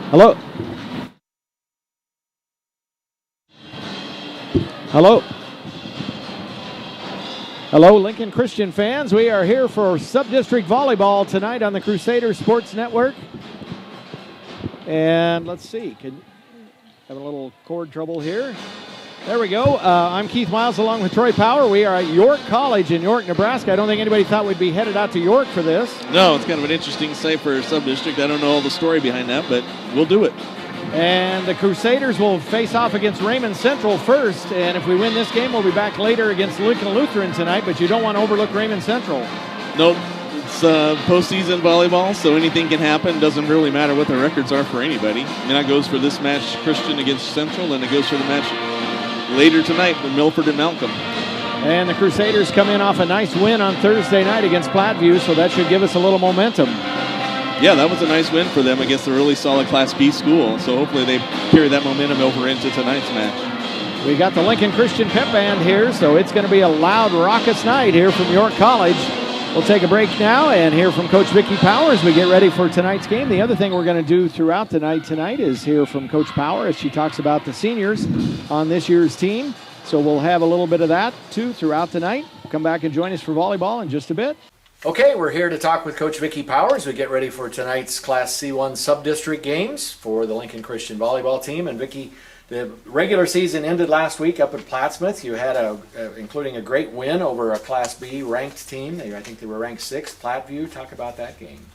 Hello. Hello. Hello, Lincoln Christian fans. We are here for Subdistrict Volleyball tonight on the Crusader Sports Network. And let's see, having a little cord trouble here. There we go. I'm Keith Miles along with Troy Power. We are at York College in York, Nebraska. I don't think anybody thought we'd be headed out to York for this. No, it's kind of an interesting site for a sub-district. I don't know all the story behind that, but we'll do it. And the Crusaders will face off against Raymond Central first. And if we win this game, we'll be back later against Lincoln Lutheran tonight. But you don't want to overlook Raymond Central. Nope. It's postseason volleyball, so anything can happen. Doesn't really matter what the records are for anybody. I mean, that goes for this match, Christian against Central, and it goes for the match later tonight with Milford and Malcolm. And the Crusaders come in off a nice win on Thursday night against Platteview, so that should give us a little momentum. Yeah, that was a nice win for them against a really solid Class B school, so hopefully they carry that momentum over into tonight's match. We got the Lincoln Christian Pep Band here, so it's going to be a loud, raucous night here from York College. We'll take a break now and hear from Coach Vicki Power as we get ready for tonight's game. The other thing we're going to do throughout the night tonight is hear from Coach Power as she talks about the seniors on this year's team. So we'll have a little bit of that, too, throughout the night. Come back and join us for volleyball in just a bit. Okay, we're here to talk with Coach Vicki Power as we get ready for tonight's Class C-1 Subdistrict games for the Lincoln Christian volleyball team. And Vicki, the regular season ended last week up at Plattsmouth. You had including a great win over a Class B ranked team. I think they were ranked 6th, Platteview. Talk about that game.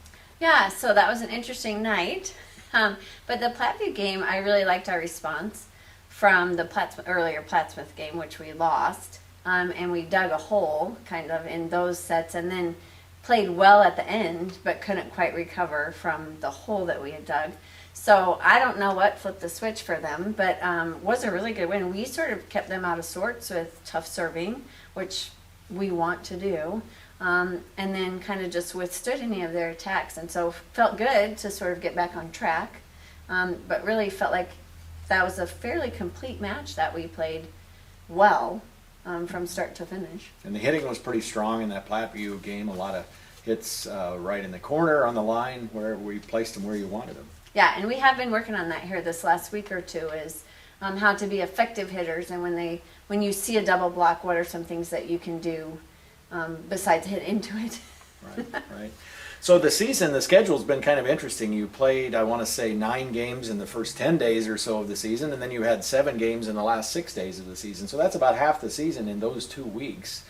Yeah, so that was an interesting night. But the Platteview game, I really liked our response from the earlier Plattsmouth game, which we lost. And we dug a hole kind of in those sets and then played well at the end, but couldn't quite recover from the hole that we had dug. So I don't know what flipped the switch for them, but was a really good win. We sort of kept them out of sorts with tough serving, which we want to do, and then kind of just withstood any of their attacks. And so felt good to sort of get back on track, but really felt like that was a fairly complete match that we played well from start to finish. And the hitting was pretty strong in that Platteview game. A lot of hits right in the corner, on the line, where we placed them where you wanted them. Yeah, and we have been working on that here this last week or two, is how to be effective hitters, and when you see a double block, what are some things that you can do besides hit into it. Right. So the schedule's been kind of interesting. You played, I want to say, 9 games in the first 10 days or so of the season, and then you had 7 games in the last 6 days of the season. So that's about half the season in those 2 weeks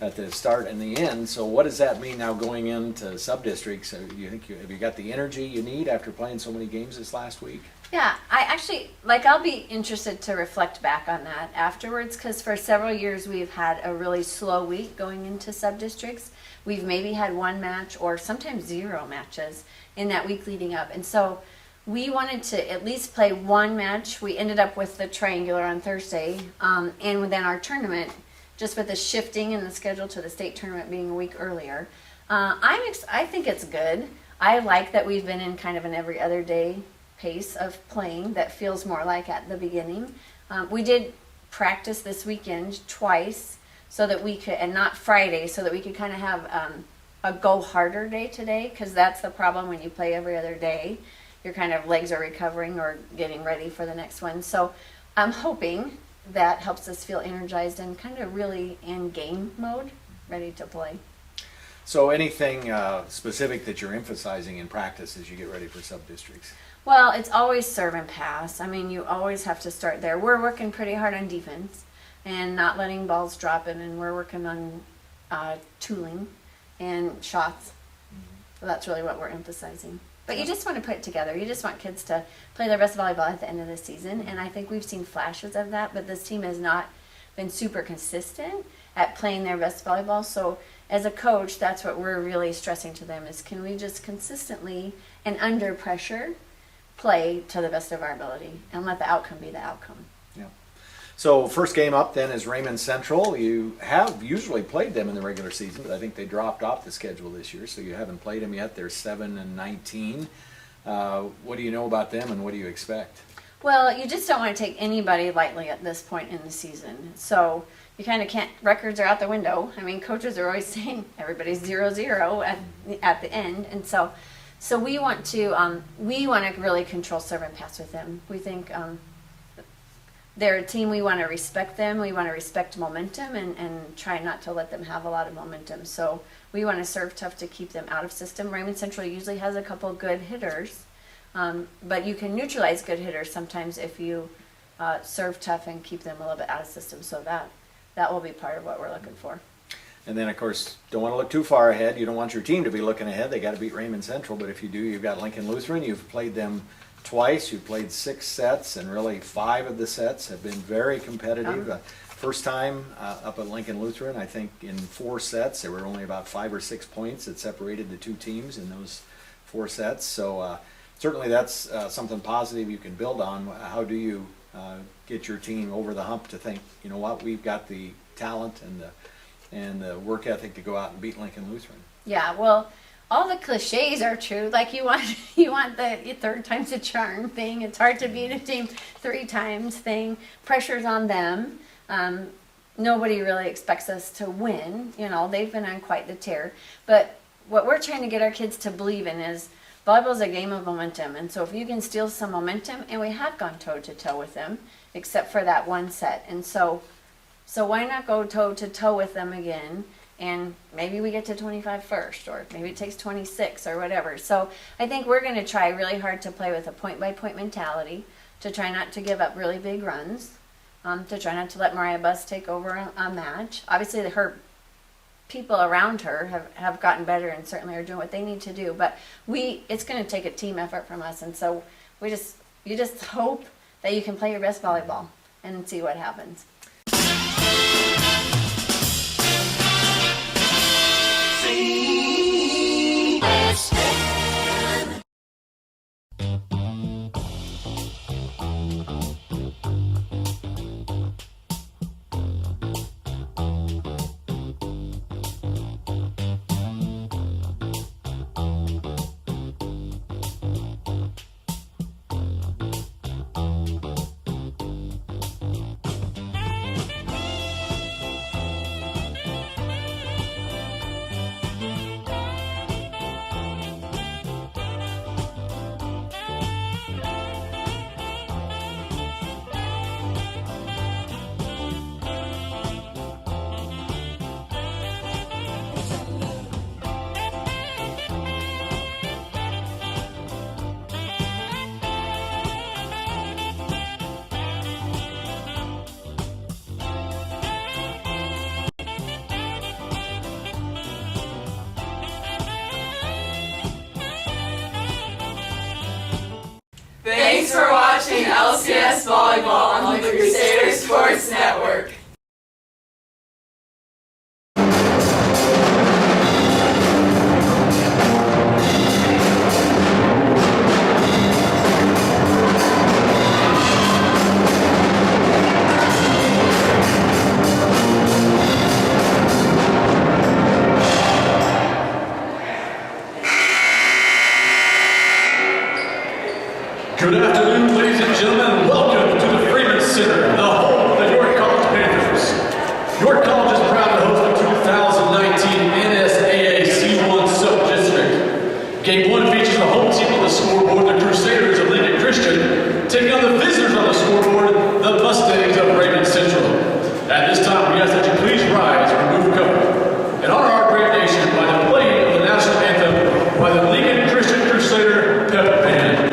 at the start and the end. So what does that mean now going into sub-districts? Have you got the energy you need after playing so many games this last week? Yeah, I actually, I'll be interested to reflect back on that afterwards, because for several years we've had a really slow week going into sub-districts. We've maybe had 1 match or sometimes 0 matches in that week leading up. And so we wanted to at least play 1 match. We ended up with the triangular on Thursday, and then our tournament, just with the shifting in the schedule to the state tournament being a week earlier. I think it's good. I like that we've been in kind of an every other day pace of playing that feels more like at the beginning. We did practice this weekend twice so that we could, and not Friday, so that we could kind of have a go harder day today, because that's the problem when you play every other day. Your kind of legs are recovering or getting ready for the next one. So I'm hoping that helps us feel energized and kind of really in game mode, ready to play. So anything specific that you're emphasizing in practice as you get ready for sub-districts? Well, it's always serve and pass. I mean, you always have to start there. We're working pretty hard on defense and not letting balls drop in, and we're working on tooling and shots. So that's really what we're emphasizing. But you just want to put it together. You just want kids to play their best volleyball at the end of the season, and I think we've seen flashes of that, but this team has not been super consistent at playing their best volleyball. So as a coach, that's what we're really stressing to them, is can we just consistently and under pressure play to the best of our ability and let the outcome be the outcome. Yeah. So first game up then is Raymond Central. You have usually played them in the regular season, but I think they dropped off the schedule this year, so you haven't played them yet. They're 7-19. What do you know about them, and what do you expect? Well, you just don't want to take anybody lightly at this point in the season. So you kind of can't, records are out the window. I mean, coaches are always saying everybody's 0-0 at the end. And so So we want to really control serve and pass with them. We think they're a team. We want to respect them. We want to respect momentum and try not to let them have a lot of momentum. So we want to serve tough to keep them out of system. Raymond Central usually has a couple good hitters, but you can neutralize good hitters sometimes if you serve tough and keep them a little bit out of system. So that will be part of what we're looking for. And then, of course, don't want to look too far ahead. You don't want your team to be looking ahead. They got to beat Raymond Central. But if you do, you've got Lincoln Lutheran. You've played them twice. You've played 6 sets, and really 5 of the sets have been very competitive. First time up at Lincoln Lutheran, I think in 4 sets, there were only about 5 or 6 points that separated the 2 teams in those 4 sets. So certainly that's something positive you can build on. How do you get your team over the hump to think, you know what, we've got the talent and the work ethic to go out and beat Lincoln Lutheran? Yeah, well, all the cliches are true. Like you want the 3rd time's a charm thing. It's hard to beat a team 3 times thing. Pressure's on them. Nobody really expects us to win. You know, they've been on quite the tear. But what we're trying to get our kids to believe in is volleyball is a game of momentum. And so if you can steal some momentum, and we have gone toe-to-toe with them, except for that 1 set. And so why not go toe-to-toe with them again? And maybe we get to 25 first, or maybe it takes 26 or whatever. So I think we're going to try really hard to play with a point-by-point mentality, to try not to give up really big runs, to try not to let Mariah Buss take over a match. Obviously, her people around her have gotten better and certainly are doing what they need to do. But it's going to take a team effort from us. And so you just hope that you can play your best volleyball and see what happens. Thanks for watching LCS Volleyball on the Crusader Sports Network. Good afternoon, ladies and gentlemen. Welcome to the Freeman Center, the home of the York College Panthers. York College is proud to host the 2019 NSAA C-1 Subdistrict. Game 1 features the home team on the scoreboard, the Crusaders of Lincoln Christian, taking on the visitors on the scoreboard, the Mustangs of Raymond Central. At this time, we ask that you please rise and remove cover and honor our great nation by the playing of the national anthem by the Lincoln Christian Crusader Pep Band.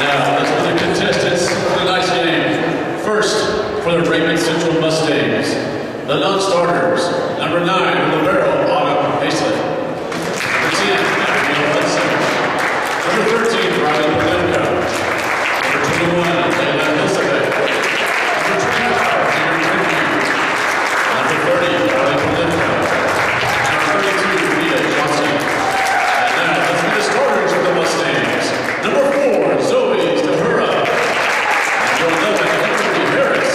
now, let's put the contestants for tonight's game. First, for the Raymond Central Mustangs, the non-starters, number 9, Libero, Autumn Haslett. Number 10, Abigail Hudson. Number 13, Riley Polenka. Number 21, Layla Elizabeth. Number 25, Aaron Ricky. Number 30, Riley Polenka. Number 32, Rita Johnson. And now, let's be the starters for the Mustangs. Number 4, Zoe Stahura. Number 11, Emily Harris.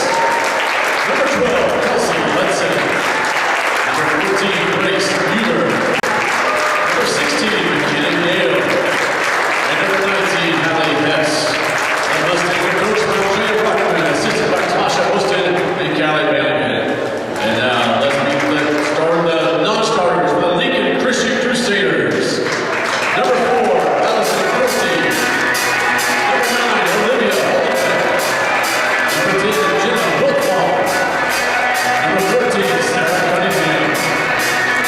Number 12, Kelsey Hudson. Number 14, Grace Mueller. Number 16, McKenna Gale. And number 19, Hallie Hess. The Mustangs are coached by Trey Rockman, assisted by Tasha Osteen and Callie Bannigan. And now, let's meet the non-starters for the Lincoln Christian Crusaders. Number 4, Allison Christie. Number 9, Olivia Holtbeck. Number 10, Jenna Woodball. Number 14, Sarah Cunningham.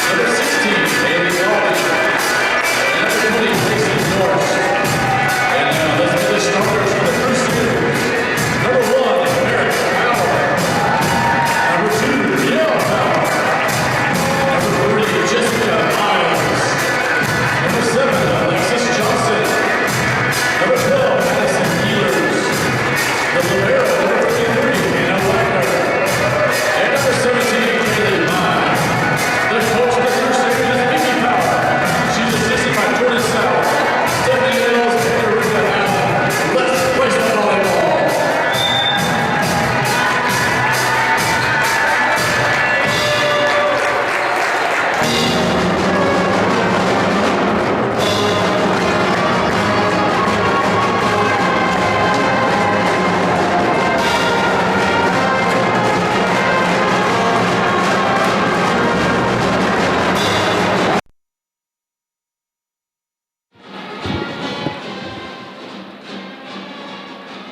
Number 16, Haley Darby. And number 20, Lacey Norris. And now let's get the starters for the Crusaders. Number 1, Merrick Power. Number 2, Leah Power. Number 3, Jessica Miles. Number 7, Alexis Johnson. Number 12, Madison Ehlers. The libero, number 23, Anna Wagner. And number 17, Kaylee Mai. The coach of the Crusaders is Vicky Power. She's assisted by Jordan South, Stephanie Mills, and Marissa Allen. Let's play some volleyball.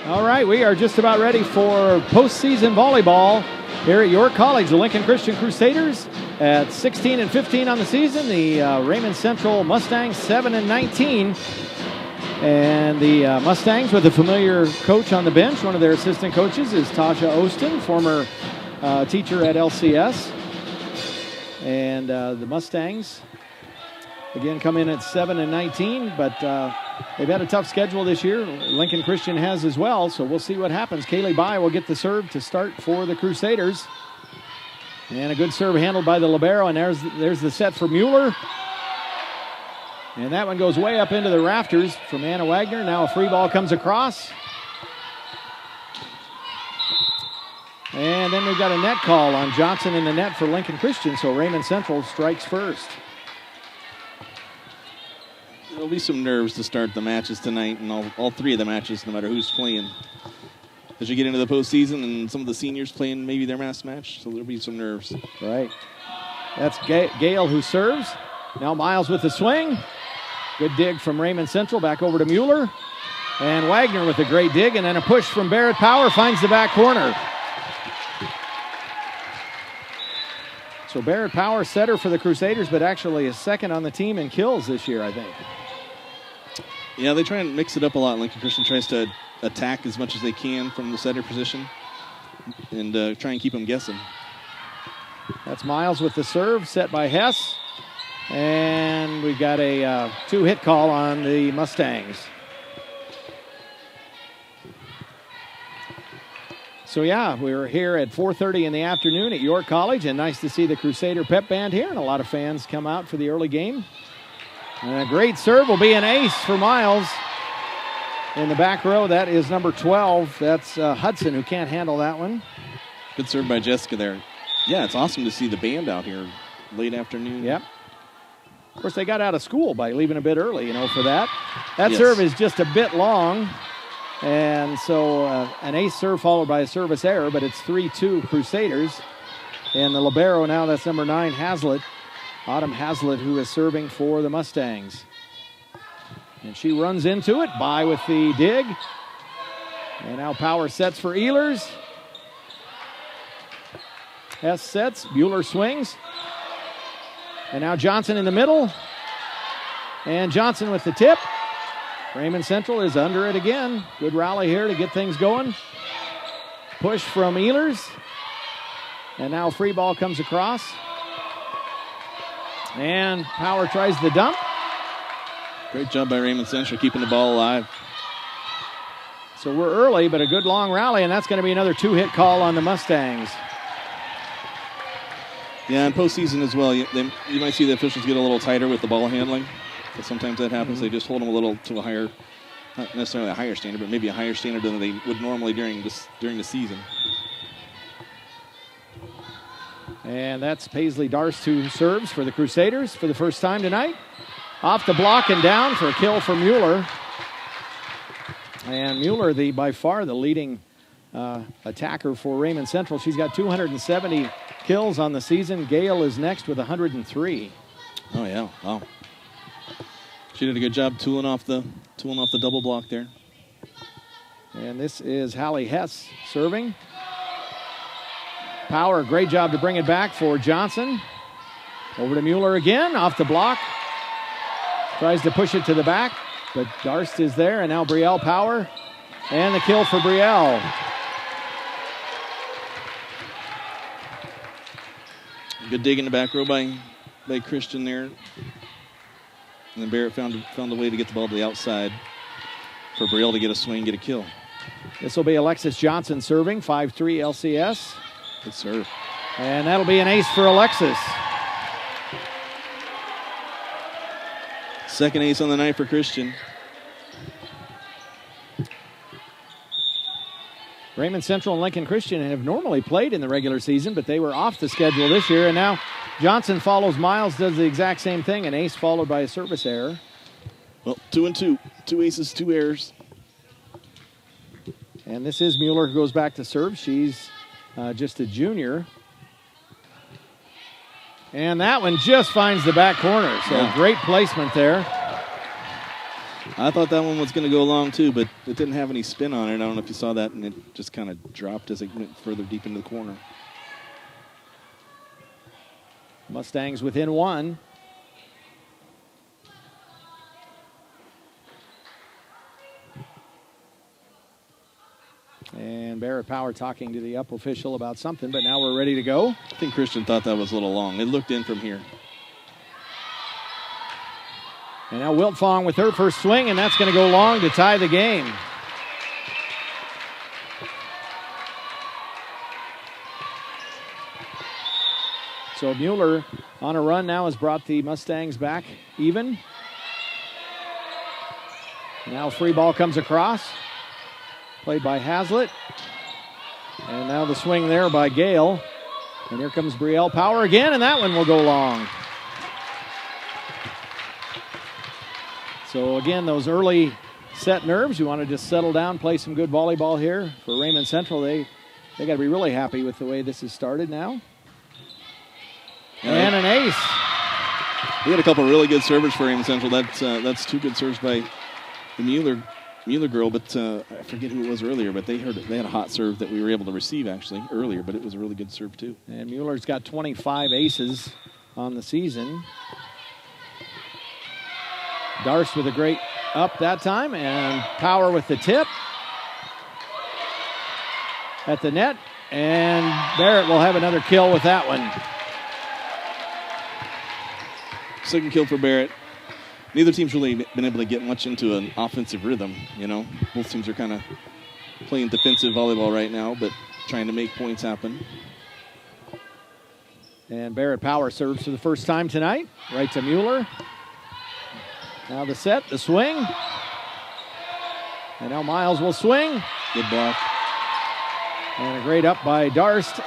All right, we are just about ready for postseason volleyball here at York College. The Lincoln Christian Crusaders at 16 and 15 on the season. The Raymond Central Mustangs 7 and 19. And the Mustangs with a familiar coach on the bench. One of their assistant coaches is Tasha Osteen, former teacher at LCS. And the Mustangs, again, come in at 7 and 19, but they've had a tough schedule this year. Lincoln Christian has as well, so we'll see what happens. Kaylee Bai will get the serve to start for the Crusaders. And a good serve handled by the libero, and there's the set for Mueller. And that one goes way up into the rafters from Anna Wagner. Now a free ball comes across. And then we've got a net call on Johnson in the net for Lincoln Christian, so Raymond Central strikes first. There'll be some nerves to start the matches tonight, and all three of the matches, no matter who's playing. As you get into the postseason, and some of the seniors playing maybe their mass match, so there'll be some nerves. Right. That's Gale who serves. Now Miles with the swing. Good dig from Raymond Central. Back over to Mueller. And Wagner with a great dig, and then a push from Barrett Power finds the back corner. So Barrett Power, setter for the Crusaders, but actually is second on the team in kills this year, I think. Yeah, they try and mix it up a lot. Lincoln Christian tries to attack as much as they can from the setter position and try and keep them guessing. That's Miles with the serve, set by Hess. And we've got a two-hit call on the Mustangs. So, yeah, we're here at 4:30 in the afternoon at York College, and nice to see the Crusader Pep Band here, and a lot of fans come out for the early game. And a great serve will be an ace for Miles. In the back row, that is number 12. That's Hudson, who can't handle that one. Good serve by Jessica there. Yeah, it's awesome to see the band out here late afternoon. Yep. Of course, they got out of school by leaving a bit early, for that. That Yes. serve is just a bit long. And so an ace serve followed by a service error, but it's 3-2 Crusaders. And the libero now, that's number 9, Haslett. Autumn Haslett, who is serving for the Mustangs. And she runs into it. By with the dig. And now Power sets for Ehlers. Hess sets. Mueller swings. And now Johnson in the middle. And Johnson with the tip. Raymond Central is under it again. Good rally here to get things going. Push from Ehlers. And now free ball comes across. And Power tries the dump. Great job by Raymond Central keeping the ball alive. So we're early, but a good long rally, and that's going to be another 2-hit call on the Mustangs. Yeah, and postseason as well, you might see the officials get a little tighter with the ball handling. But sometimes that happens. They just hold them a little to a higher, not necessarily a higher standard, but maybe a higher standard than they would normally during the season. And that's Paisley Darst who serves for the Crusaders for the first time tonight. Off the block and down for a kill for Mueller. And Mueller, by far the leading attacker for Raymond Central. She's got 270 kills on the season. Gale is next with 103. Oh yeah, wow. She did a good job tooling off the double block there. And this is Hallie Hess serving. Power, great job to bring it back for Johnson. Over to Mueller again, off the block. Tries to push it to the back, but Darst is there, and now Brielle Power. And the kill for Brielle. Good dig in the back row by Christian there. And then Barrett found a way to get the ball to the outside for Brielle to get a swing, get a kill. This will be Alexis Johnson serving, 5'3" LCS. Good serve. And that'll be an ace for Alexis. Second ace on the night for Christian. Raymond Central and Lincoln Christian have normally played in the regular season, but they were off the schedule this year. And now Johnson follows Miles, does the exact same thing, an ace followed by a service error. Well, 2 and 2. 2 aces, 2 errors. And this is Mueller who goes back to serve. She's just a junior. And that one just finds the back corner. So yeah. Great placement there. I thought that one was going to go long too, but it didn't have any spin on it. I don't know if you saw that, and it just kind of dropped as it went further deep into the corner. Mustangs within 1. And Barrett Power talking to the up official about something, but now we're ready to go. I think Christian thought that was a little long. It looked in from here. And now Wiltfong with her first swing, and that's going to go long to tie the game. So Mueller on a run now has brought the Mustangs back even. Now free ball comes across. Played by Hazlitt. And now the swing there by Gale. And here comes Brielle Power again, and that one will go long. So again, those early set nerves, you want to just settle down, play some good volleyball here. For Raymond Central, they got to be really happy with the way this has started now. And an ace. We had a couple of really good servers for Raymond Central. That's 2 good serves by the Mueller girl, but I forget who it was earlier, but they had a hot serve that we were able to receive actually earlier, but it was a really good serve too. And Mueller's got 25 aces on the season. Darst with a great up that time, and Power with the tip at the net, and Barrett will have another kill with that one. Second kill for Barrett. Neither team's really been able to get much into an offensive rhythm, you know. Both teams are kind of playing defensive volleyball right now, but trying to make points happen. And Barrett Power serves for the first time tonight, right to Mueller. Now the set, the swing. And now Miles will swing. Good block. And a great up by Darst.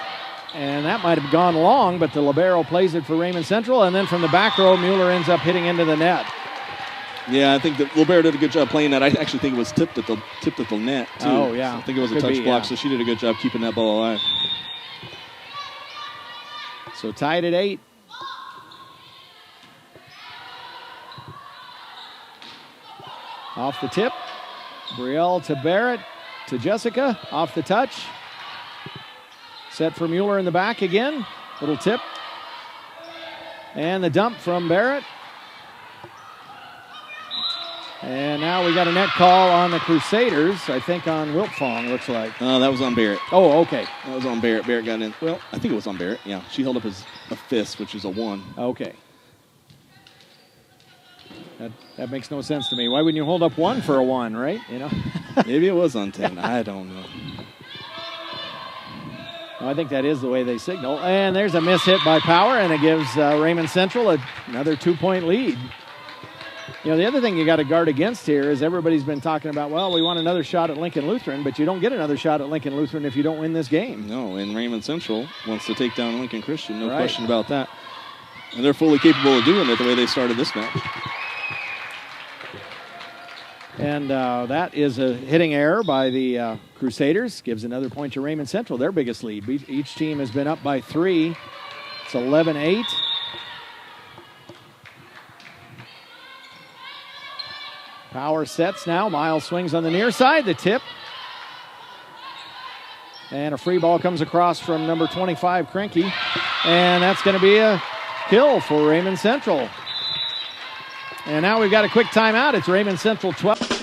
And that might have gone long, but the libero plays it for Raymond Central. And then from the back row, Mueller ends up hitting into the net. Yeah, I think that libero did a good job playing that. I actually think it was tipped at the net, too. Oh, yeah. So I think it was Could a touch be, block, yeah. so she did a good job keeping that ball alive. So tied at 8. Off the tip. Brielle to Barrett to Jessica. Off the touch. Set for Mueller in the back again. Little tip. And the dump from Barrett. And now we got a net call on the Crusaders, I think on Wiltfong, looks like. That was on Barrett. Oh, okay. That was on Barrett. Barrett got in. Well, I think it was on Barrett. Yeah, she held up a fist, which is a 1. Okay. That makes no sense to me. Why wouldn't you hold up 1 for a 1, right? You know. Maybe it was on 10. I don't know. Well, I think that is the way they signal. And there's a miss hit by Power, and it gives Raymond Central another 2-point lead. You know, the other thing you got to guard against here is everybody's been talking about, well, we want another shot at Lincoln Lutheran, but you don't get another shot at Lincoln Lutheran if you don't win this game. No, and Raymond Central wants to take down Lincoln Christian, no Right. question about that. And they're fully capable of doing it the way they started this match. And that is a hitting error by the Crusaders. Gives another point to Raymond Central, their biggest lead. Each team has been up by 3. It's 11-8. Power sets now. Miles swings on the near side. The tip. And a free ball comes across from number 25, Krenke. And that's going to be a kill for Raymond Central. And now we've got a quick timeout. It's Raymond Central 12.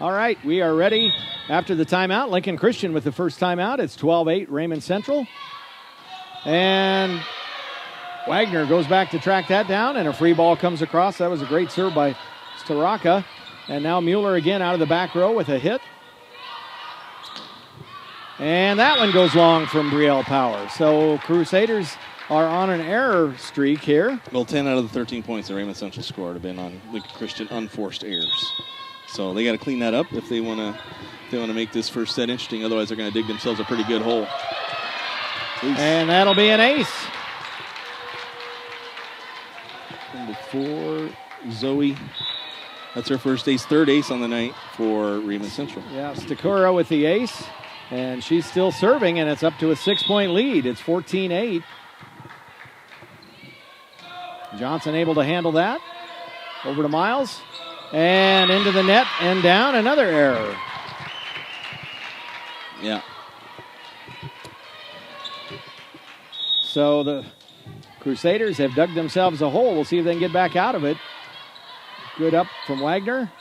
All right, we are ready after the timeout. Lincoln Christian with the first timeout. It's 12-8 Raymond Central. And Wagner goes back to track that down, and a free ball comes across. That was a great serve by Staraka. And now Mueller again out of the back row with a hit. And that one goes long from Brielle Power. So Crusaders are on an error streak here. Well, 10 out of the 13 points that Raymond Central scored have been on Lincoln Christian unforced errors. So they got to clean that up if they want to make this first set interesting. Otherwise, they're going to dig themselves a pretty good hole. Ace. And that'll be an ace. Number 4, Zoe. That's her first ace, third ace on the night for Raymond Central. Yeah, Stakura with the ace. And she's still serving, and it's up to a 6-point lead. It's 14-8. Johnson able to handle that. Over to Miles. And into the net and down. Another error. Yeah. So the Crusaders have dug themselves a hole. We'll see if they can get back out of it. Good up from Wagner.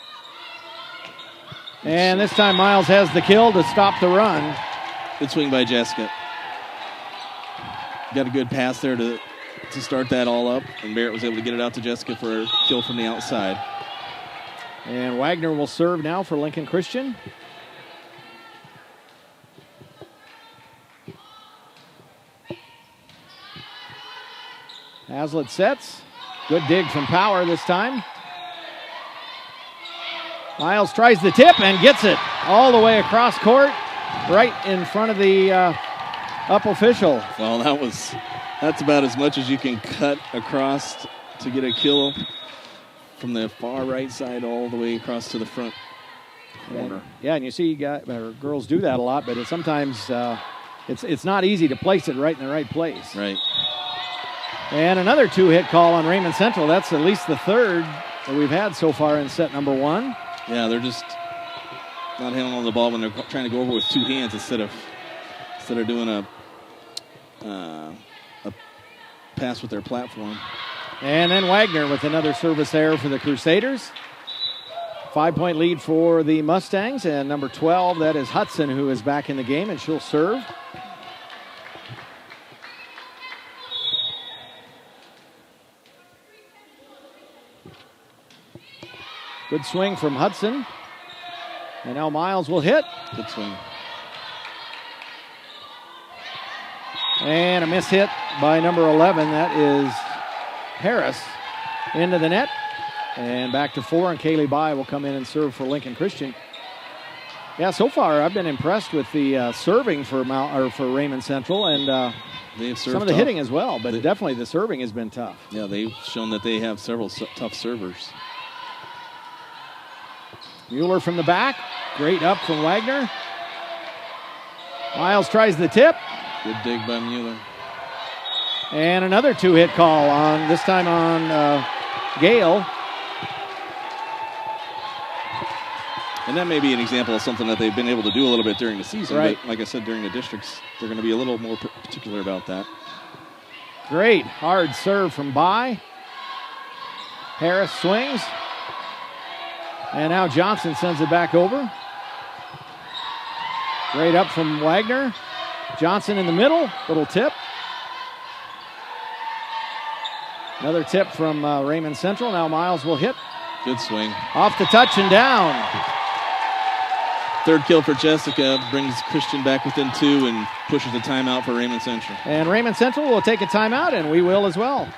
And this time Miles has the kill to stop the run. Good swing by Jessica. Got a good pass there to start that all up. And Barrett was able to get it out to Jessica for a kill from the outside. And Wagner will serve now for Lincoln Christian. Hazlitt sets. Good dig from Power this time. Miles tries the tip and gets it all the way across court, right in front of the up official. Well, that's about as much as you can cut across to get a kill from the far right side all the way across to the front corner. Yeah, and you see girls do that a lot, but sometimes it's not easy to place it right in the right place. Right. And another 2-hit call on Raymond Central. That's at least the third that we've had so far in set number 1. Yeah, they're just not handling the ball when they're trying to go over with 2 hands instead of doing a pass with their platform. And then Wagner with another service error for the Crusaders. 5-point lead for the Mustangs. And number 12, that is Hudson, who is back in the game, and she'll serve. Good swing from Hudson. And now Miles will hit. Good swing. And a miss hit by number 11. That is Harris into the net. And back to 4, and Kaylee Bai will come in and serve for Lincoln Christian. Yeah, so far I've been impressed with the serving for Raymond Central, and they've served some of the tough. hitting as well, but definitely the serving has been tough. Yeah, they've shown that they have several tough servers. Mueller from the back. Great up from Wagner. Miles tries the tip. Good dig by Mueller. And another 2-hit call on, this time on Gale. And that may be an example of something that they've been able to do a little bit during the season. Right. But like I said, during the districts, they're going to be a little more particular about that. Great hard serve from Bai. Harris swings. And now Johnson sends it back over. Great up from Wagner. Johnson in the middle. Little tip. Another tip from Raymond Central. Now Miles will hit. Good swing. Off the touch and down. Third kill for Jessica brings Christian back within 2 and pushes the timeout for Raymond Central. And Raymond Central will take a timeout, and we will as well.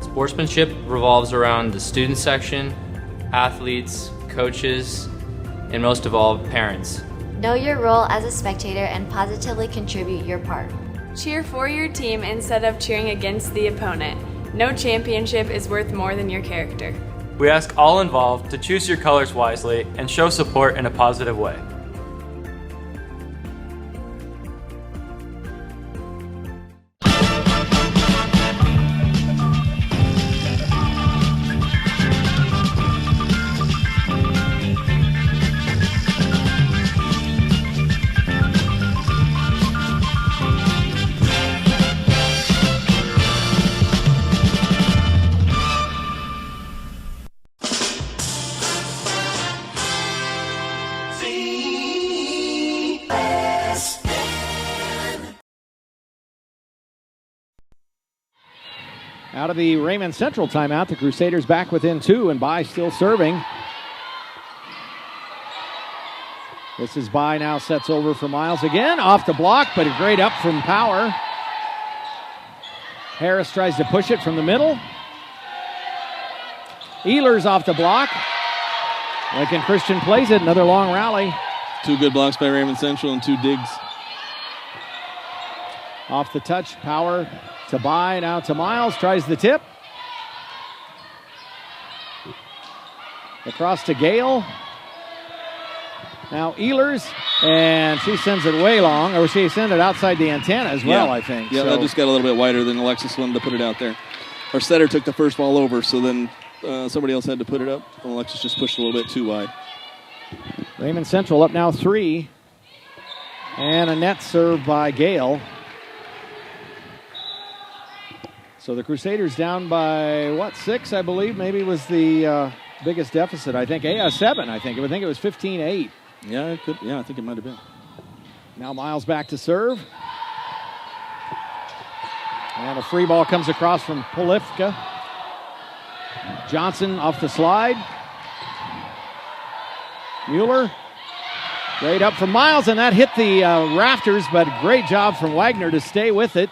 Sportsmanship revolves around the student section, athletes, coaches, and most of all, parents. Know your role as a spectator and positively contribute your part. Cheer for your team instead of cheering against the opponent. No championship is worth more than your character. We ask all involved to choose your colors wisely and show support in a positive way. Out of the Raymond Central timeout, the Crusaders back within 2, and Bai still serving. This is Bai now sets over for Miles again. Off the block, but a great up from Power. Harris tries to push it from the middle. Ehlers off the block. Lincoln Christian plays it. Another long rally. 2 good blocks by Raymond Central and 2 digs. Off the touch, Power to Bai, now to Miles, tries the tip. Across to Gale. Now Ehlers, and she sends it way long, or she sends it outside the antenna as well, I think. Yeah, that just got a little bit wider than Alexis wanted to put it out there. Our setter took the first ball over, so then somebody else had to put it up. And Alexis just pushed a little bit too wide. Raymond Central up now 3. And a net serve by Gale. So the Crusaders down by, 6, I believe, maybe was the biggest deficit. I think 7, I think. I think it was 15-8. Yeah, it could. Yeah, I think it might have been. Now Miles back to serve. And a free ball comes across from Polifka. Johnson off the slide. Mueller. Great up from Miles, and that hit the rafters, but great job from Wagner to stay with it.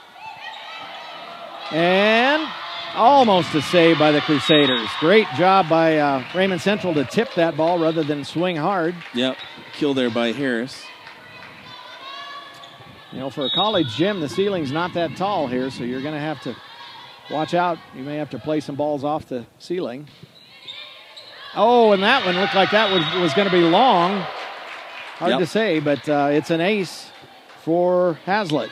And almost a save by the Crusaders. Great job by Raymond Central to tip that ball rather than swing hard. Yep, kill there by Harris. You know, for a college gym, the ceiling's not that tall here, so you're going to have to watch out. You may have to play some balls off the ceiling. Oh, and that one looked like that was going to be long. Hard to say, but it's an ace for Hazlitt.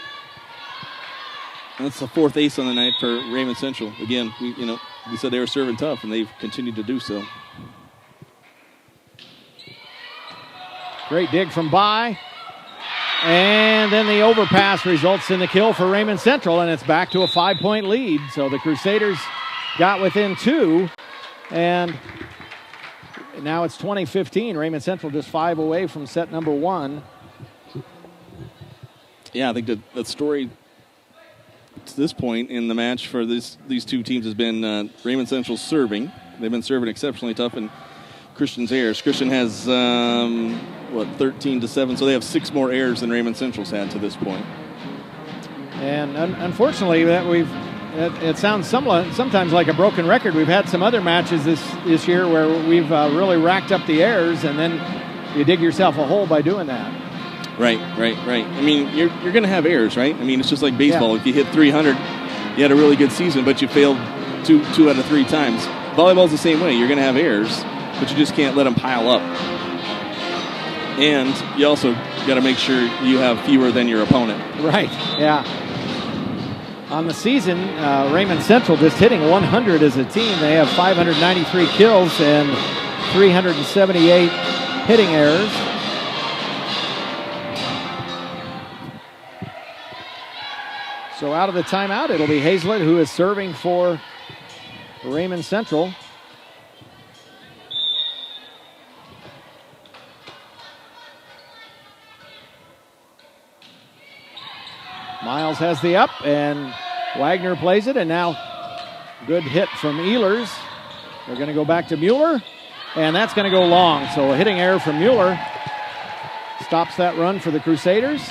That's the 4th ace on the night for Raymond Central. Again, we said they were serving tough, and they've continued to do so. Great dig from Bai. And then the overpass results in the kill for Raymond Central, and it's back to a 5-point lead. So the Crusaders got within 2, and now it's 20-15. Raymond Central just 5 away from set number 1. Yeah, I think the story to this point in the match for these two teams has been Raymond Central serving. They've been serving exceptionally tough, and Christian's errors. Christian has 13-7, so they have 6 more errors than Raymond Central's had to this point. And unfortunately, it sounds sometimes like a broken record. We've had some other matches this year where we've really racked up the errors, and then you dig yourself a hole by doing that. Right. I mean, you're going to have errors, right? I mean, it's just like baseball. Yeah. If you hit 300, you had a really good season, but you failed two out of 3 times. Volleyball's the same way. You're going to have errors, but you just can't let them pile up. And you also got to make sure you have fewer than your opponent. Right, yeah. On the season, Raymond Central just hitting 100 as a team. They have 593 kills and 378 hitting errors. So out of the timeout, it'll be Hazlett who is serving for Raymond Central. Miles has the up, and Wagner plays it, and now good hit from Ehlers. They're going to go back to Mueller, and that's going to go long. So a hitting error from Mueller stops that run for the Crusaders.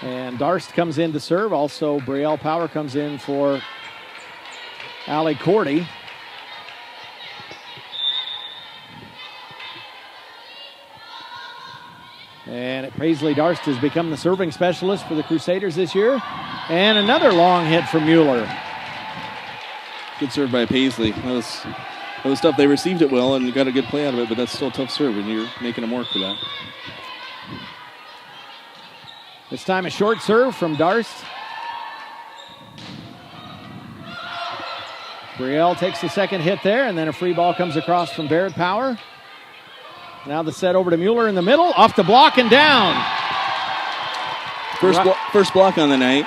And Darst comes in to serve. Also, Brielle Power comes in for Allie Cordy. And Paisley Darst has become the serving specialist for the Crusaders this year. And another long hit from Mueller. Good serve by Paisley. That was tough. They received it well and got a good play out of it, but that's still a tough serve, and you're making them work for that. This time a short serve from Darst. Brielle takes the second hit there, and then a free ball comes across from Barrett Power. Now the set over to Mueller in the middle, off the block and down. First block on the night.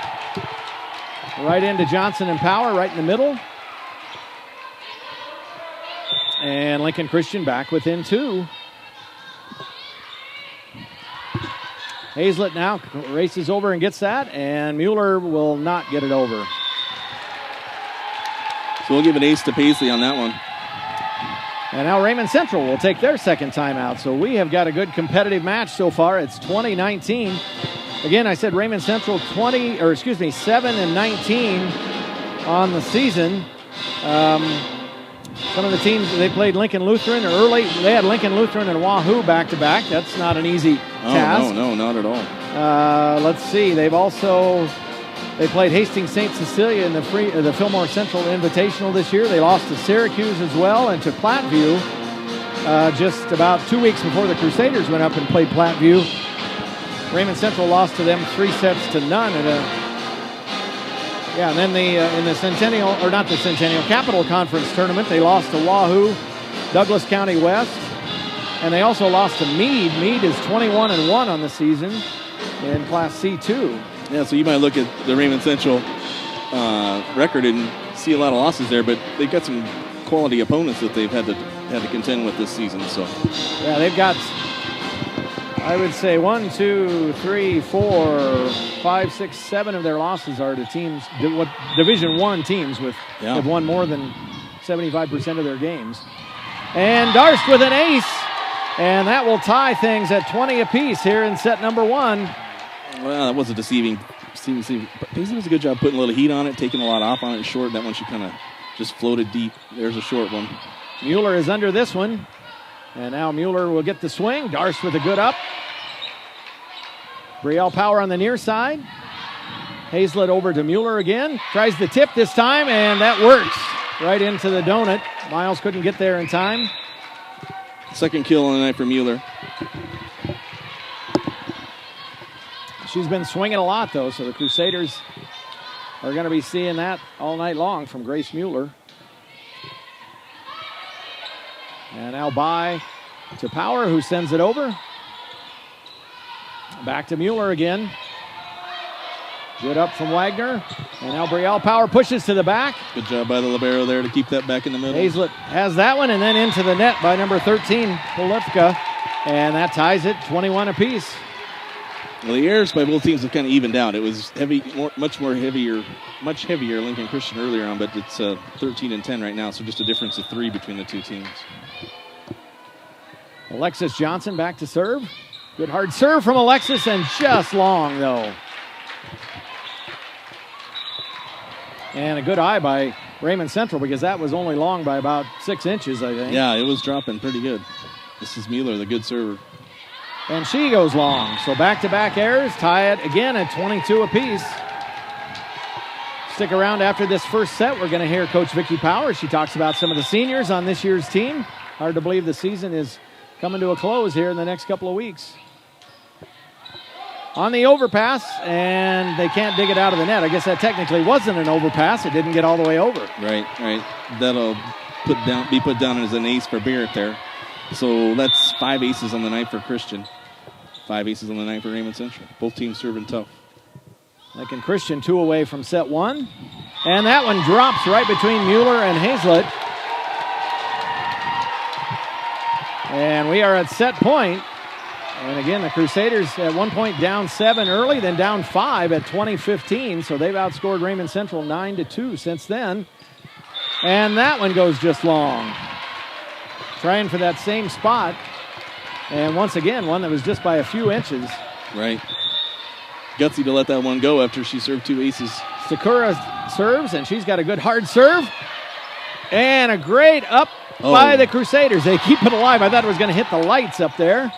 Right into Johnson and Power, right in the middle. And Lincoln Christian back within 2. Hazlett now races over and gets that, and Mueller will not get it over. So we'll give an ace to Paisley on that one. And now Raymond Central will take their second timeout. So we have got a good competitive match so far. It's 20-19. Again, I said Raymond Central 7-19 on the season. Some of the teams, they played Lincoln Lutheran early. They had Lincoln Lutheran and Wahoo back-to-back. That's not an easy task. No, not at all. Let's see. They played Hastings St. Cecilia in the Fillmore Central Invitational this year. They lost to Syracuse as well and to Platteview just about 2 weeks before the Crusaders went up and played Platteview. Raymond Central lost to them 3-0. And then in the Centennial, or not the Centennial, Capital Conference Tournament, they lost to Wahoo, Douglas County West, and they also lost to Meade. Meade is 21-1 on the season in Class C2. Yeah, so you might look at the Raymond Central record and see a lot of losses there, but they've got some quality opponents that they've had to contend with this season. So yeah, they've got, I would say, 1, 2, 3, 4, 5, 6, 7 of their losses are to teams, Division I teams have won more than 75% of their games. And Darst with an ace, and that will tie things at 20 apiece here in set number 1. Well, that was a deceiving. Paisley does a good job putting a little heat on it, taking a lot off on it short. That one she kind of just floated deep. There's a short one. Mueller is under this one. And now Mueller will get the swing. Darst with a good up. Brielle Power on the near side. Hazlett over to Mueller again. Tries the tip this time, and that works. Right into the donut. Miles couldn't get there in time. Second kill on the night for Mueller. She's been swinging a lot, though, so the Crusaders are going to be seeing that all night long from Grace Mueller. And now by to Power, who sends it over. Back to Mueller again. Good up from Wagner. And now Brielle Power pushes to the back. Good job by the libero there to keep that back in the middle. Hazlett has that one, and then into the net by number 13, Polifka. And that ties it 21 apiece. Well, the errors by both teams have kind of evened out. It was heavy, much heavier Lincoln Christian earlier on, but it's 13 and 10 right now, so just a difference of 3 between the two teams. Alexis Johnson back to serve. Good hard serve from Alexis, and just long, though. And a good eye by Raymond Central, because that was only long by about 6 inches, I think. Yeah, it was dropping pretty good. This is Mueller, the good server. And she goes long. So back-to-back errors tie it again at 22 apiece. Stick around after this first set. We're going to hear Coach Vicki Powers. She talks about some of the seniors on this year's team. Hard to believe the season is coming to a close here in the next couple of weeks. On the overpass, and they can't dig it out of the net. I guess that technically wasn't an overpass. It didn't get all the way over. Right. That'll be put down as an ace for Barrett there. So that's 5 aces on the night for Christian. 5 aces on the night for Raymond Central. Both teams serving tough. Lincoln Christian 2 away from set 1. And that one drops right between Mueller and Hazlett. And we are at set point. And again, the Crusaders at one point down 7 early, then down 5 at 20-15. So they've outscored Raymond Central 9-2 since then. And that one goes just long. Trying for that same spot. And once again, one that was just by a few inches. Right. Gutsy to let that one go after she served 2 aces. Sakura serves, and she's got a good hard serve. And a great up by the Crusaders. They keep it alive. I thought it was going to hit the lights up there.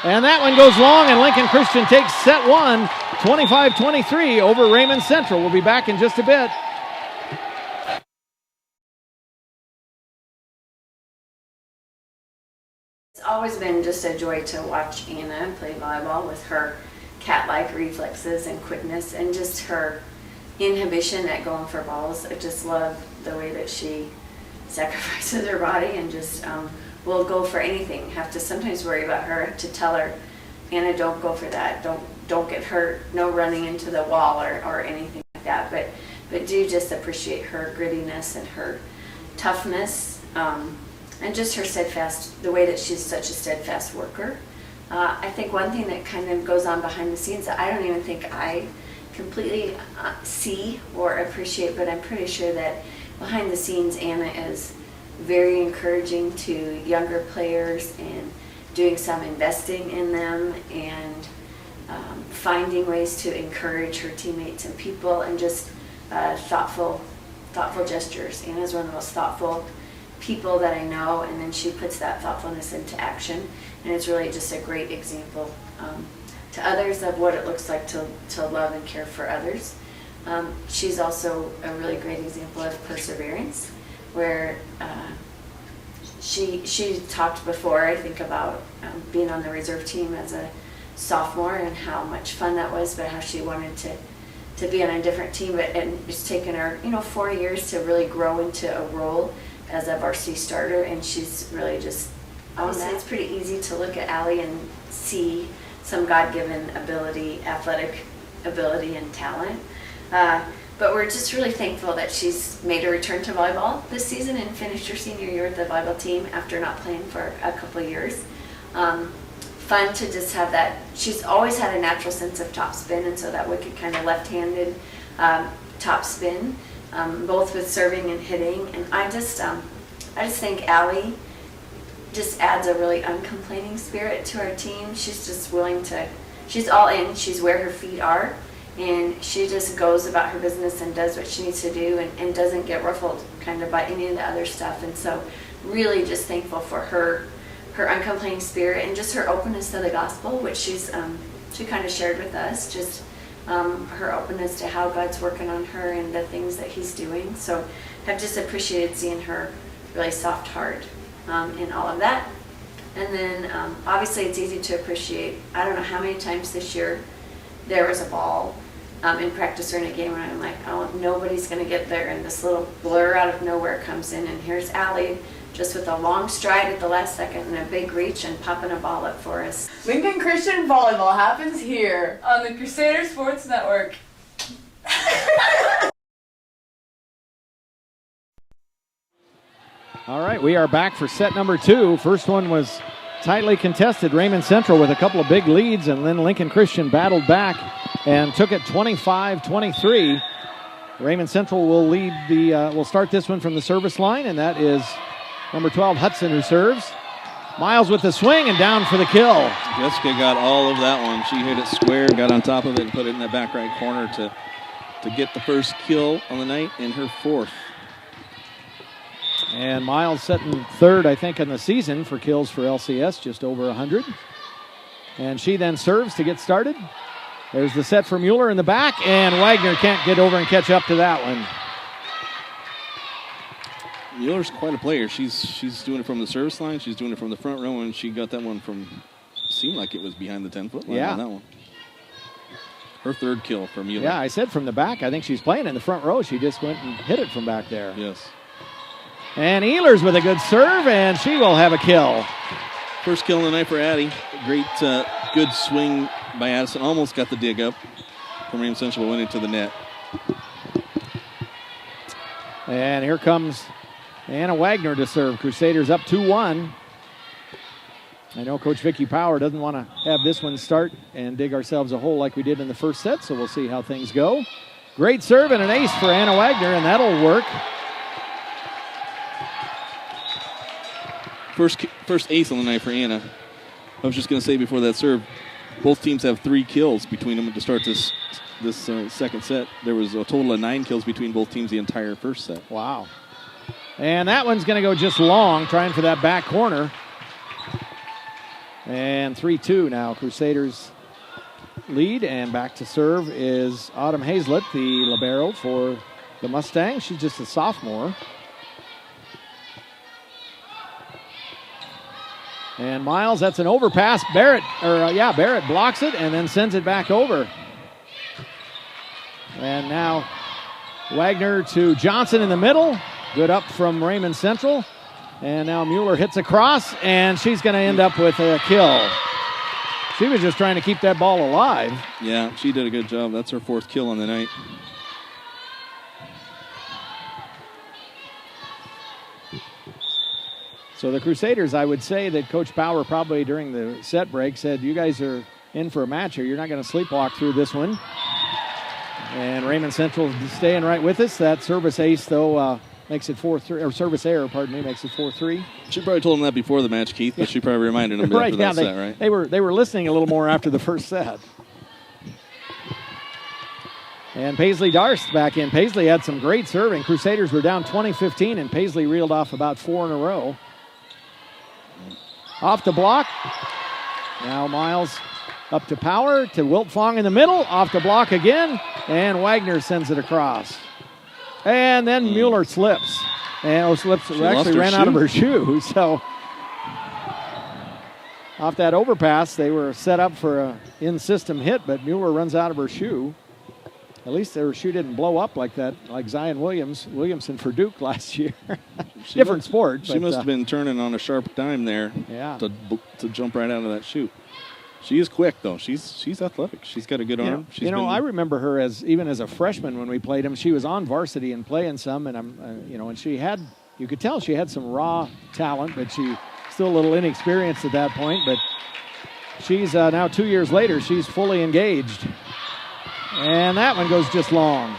And that one goes long, and Lincoln Christian takes set 1, 25-23 over Raymond Central. We'll be back in just a bit. It's always been just a joy to watch Anna play volleyball with her cat-like reflexes and quickness and just her inhibition at going for balls. I just love the way that she sacrifices her body and just will go for anything. Have to sometimes worry about her to tell her, Anna, don't go for that. Don't get hurt. No running into the wall or anything like that. But do just appreciate her grittiness and her toughness. And just her steadfast, the way that she's such a steadfast worker. I think one thing that kind of goes on behind the scenes that I don't even think I completely see or appreciate, but I'm pretty sure that behind the scenes Anna is very encouraging to younger players and doing some investing in them and finding ways to encourage her teammates and people and just thoughtful gestures. Anna's one of the most thoughtful people that I know, and then she puts that thoughtfulness into action, and it's really just a great example to others of what it looks like to love and care for others. She's also a really great example of perseverance, where she talked before, I think, about being on the reserve team as a sophomore and how much fun that was, but how she wanted to be on a different team, and it's taken her 4 years to really grow into a role as a varsity starter, and she's really just obviously it's pretty easy to look at Allie and see some God-given ability, athletic ability and talent, but we're just really thankful that she's made a return to volleyball this season and finished her senior year with the volleyball team after not playing for a couple of years. Fun to just have that. She's always had a natural sense of top spin, and so that wicked kind of left-handed top spin, both with serving and hitting. And I just think Allie just adds a really uncomplaining spirit to our team. She's just willing to, she's all in, she's where her feet are, and she just goes about her business and does what she needs to do and doesn't get ruffled kind of by any of the other stuff. And so really just thankful for her uncomplaining spirit and just her openness to the gospel, which she kind of shared with us, just her openness to how God's working on her and the things that he's doing. So I've just appreciated seeing her really soft heart in all of that. And then obviously it's easy to appreciate, I don't know how many times this year there was a ball in practice or in a game where I'm like, oh, nobody's going to get there, and this little blur out of nowhere comes in, and here's Allie just with a long stride at the last second and a big reach and popping a ball up for us. Lincoln Christian Volleyball happens here on the Crusader Sports Network. All right, we are back for set number 2. First one was tightly contested. Raymond Central with a couple of big leads, and then Lincoln Christian battled back and took it 25-23. Raymond Central will start this one from the service line, and that is number 12, Hudson, who serves. Miles with the swing and down for the kill. Jessica got all of that one. She hit it square, got on top of it, and put it in that back right corner to get the first kill on the night and her fourth. And Miles setting third, I think, in the season for kills for LCS, just over 100. And she then serves to get started. There's the set for Mueller in the back, and Wagner can't get over and catch up to that one. Mueller's quite a player. She's doing it from the service line. She's doing it from the front row, and she got that one from, seemed like it was behind the 10-foot line on that one. Her third kill for Mueller. Yeah, I said from the back. I think she's playing in the front row. She just went and hit it from back there. Yes. And Ehlers with a good serve, and she will have a kill. First kill of the night for Addie. Great, good swing by Addison. Almost got the dig up from Raymond Central, but went into the net. And here comes Anna Wagner to serve. Crusaders up 2-1. I know Coach Vicki Power doesn't want to have this one start and dig ourselves a hole like we did in the first set, so we'll see how things go. Great serve and an ace for Anna Wagner, and that'll work. First ace on the night for Anna. I was just going to say before that serve, both teams have 3 kills between them to start this second set. There was a total of 9 kills between both teams the entire first set. Wow. And that one's going to go just long, trying for that back corner. And 3-2 now. Crusaders lead, and back to serve is Autumn Hazlett, the libero for the Mustangs. She's just a sophomore. And Miles, that's an overpass. Barrett blocks it and then sends it back over. And now Wagner to Johnson in the middle. Good up from Raymond Central. And now Mueller hits across, and she's going to end up with a kill. She was just trying to keep that ball alive. Yeah, she did a good job. That's her 4th kill on the night. So the Crusaders, I would say that Coach Power probably during the set break said, you guys are in for a match here. You're not going to sleepwalk through this one. And Raymond Central staying right with us. That service ace, though, makes it 4-3, or service error, pardon me, makes it 4-3. She probably told him that before the match, Keith, but she probably reminded him right, after that set, right? They were listening a little more after the first set. And Paisley Darst back in. Paisley had some great serving. Crusaders were down 20-15, and Paisley reeled off about 4 in a row. Off the block. Now Miles up to Power, to Wiltfong in the middle. Off the block again, and Wagner sends it across. And then Mueller slips. And actually ran out of her shoe. So off that overpass, they were set up for an in-system hit, but Mueller runs out of her shoe. At least her shoe didn't blow up like that, like Zion Williamson for Duke last year. Different sport. She must have been turning on a sharp dime there to jump right out of that chute. She is quick, though. She's athletic. She's got a good arm. I remember her even as a freshman when we played them. She was on varsity and playing some, and and she had, you could tell she had some raw talent, but she still a little inexperienced at that point. But she's now 2 years later, she's fully engaged. And that one goes just long.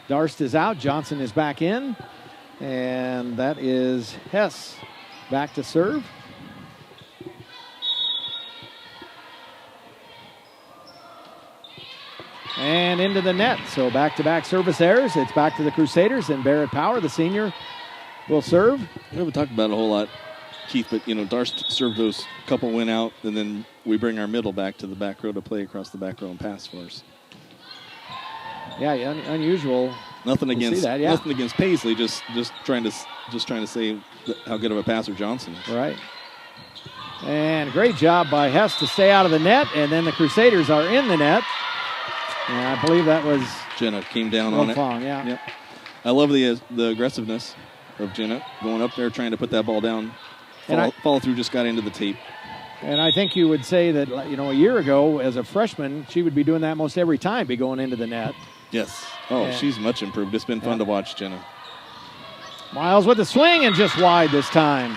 Darst is out. Johnson is back in. And that is Hess back to serve. And into the net. So back-to-back service errors. It's back to the Crusaders. And Barrett Power, the senior, will serve. We haven't talked about it a whole lot, Keith, but, Darst served those couple went out, and then we bring our middle back to the back row to play across the back row and pass for us. Yeah, unusual. Nothing against Paisley, just trying to say how good of a passer Johnson is. Right. And great job by Hess to stay out of the net, and then the Crusaders are in the net. And I believe that was Jenna came down on it. Yeah. Yep. I love the aggressiveness of Jenna going up there trying to put that ball down. Follow through just got into the tape. And I think you would say that, a year ago as a freshman, she would be doing that most every time, be going into the net. Yes. Oh, she's much improved. It's been fun to watch Jenna. Miles with the swing and just wide this time.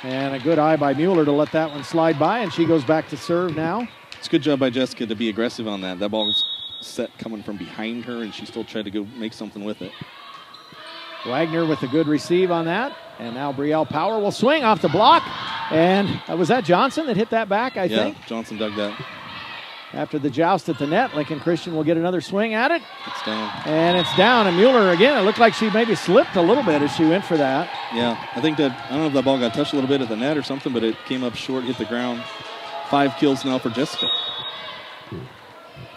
And a good eye by Mueller to let that one slide by, and she goes back to serve now. It's a good job by Jessica to be aggressive on that. That ball was set coming from behind her, and she still tried to go make something with it. Wagner with a good receive on that. And now Brielle Power will swing off the block. And was that Johnson that hit that back, I think? Yeah, Johnson dug that. After the joust at the net, Lincoln Christian will get another swing at it. It's down. And it's down. And Mueller, again, it looked like she maybe slipped a little bit as she went for that. Yeah, I think that, I don't know if that ball got touched a little bit at the net or something, but it came up short, hit the ground. 5 kills now for Jessica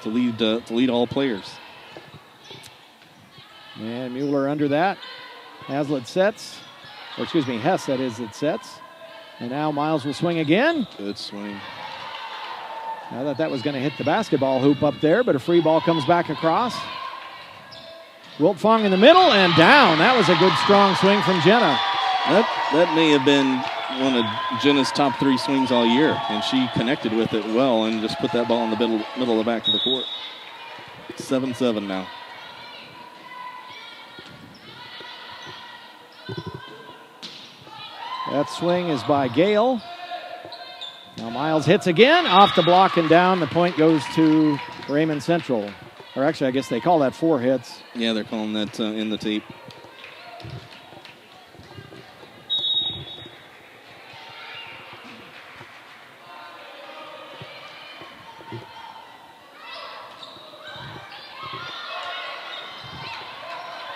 to lead all players. And Mueller under that. Hazlitt sets. Or excuse me, Hess, that is, it sets. And now Miles will swing again. Good swing. I thought that was going to hit the basketball hoop up there, but a free ball comes back across. Wiltfong in the middle and down. That was a good, strong swing from Jenna. That may have been one of Jenna's top 3 swings all year, and she connected with it well and just put that ball in the middle of the back of the court. 7-7 now. That swing is by Gale. Now Miles hits again, off the block and down. The point goes to Raymond Central. Or actually, I guess they call that 4 hits. Yeah, they're calling that in the tape.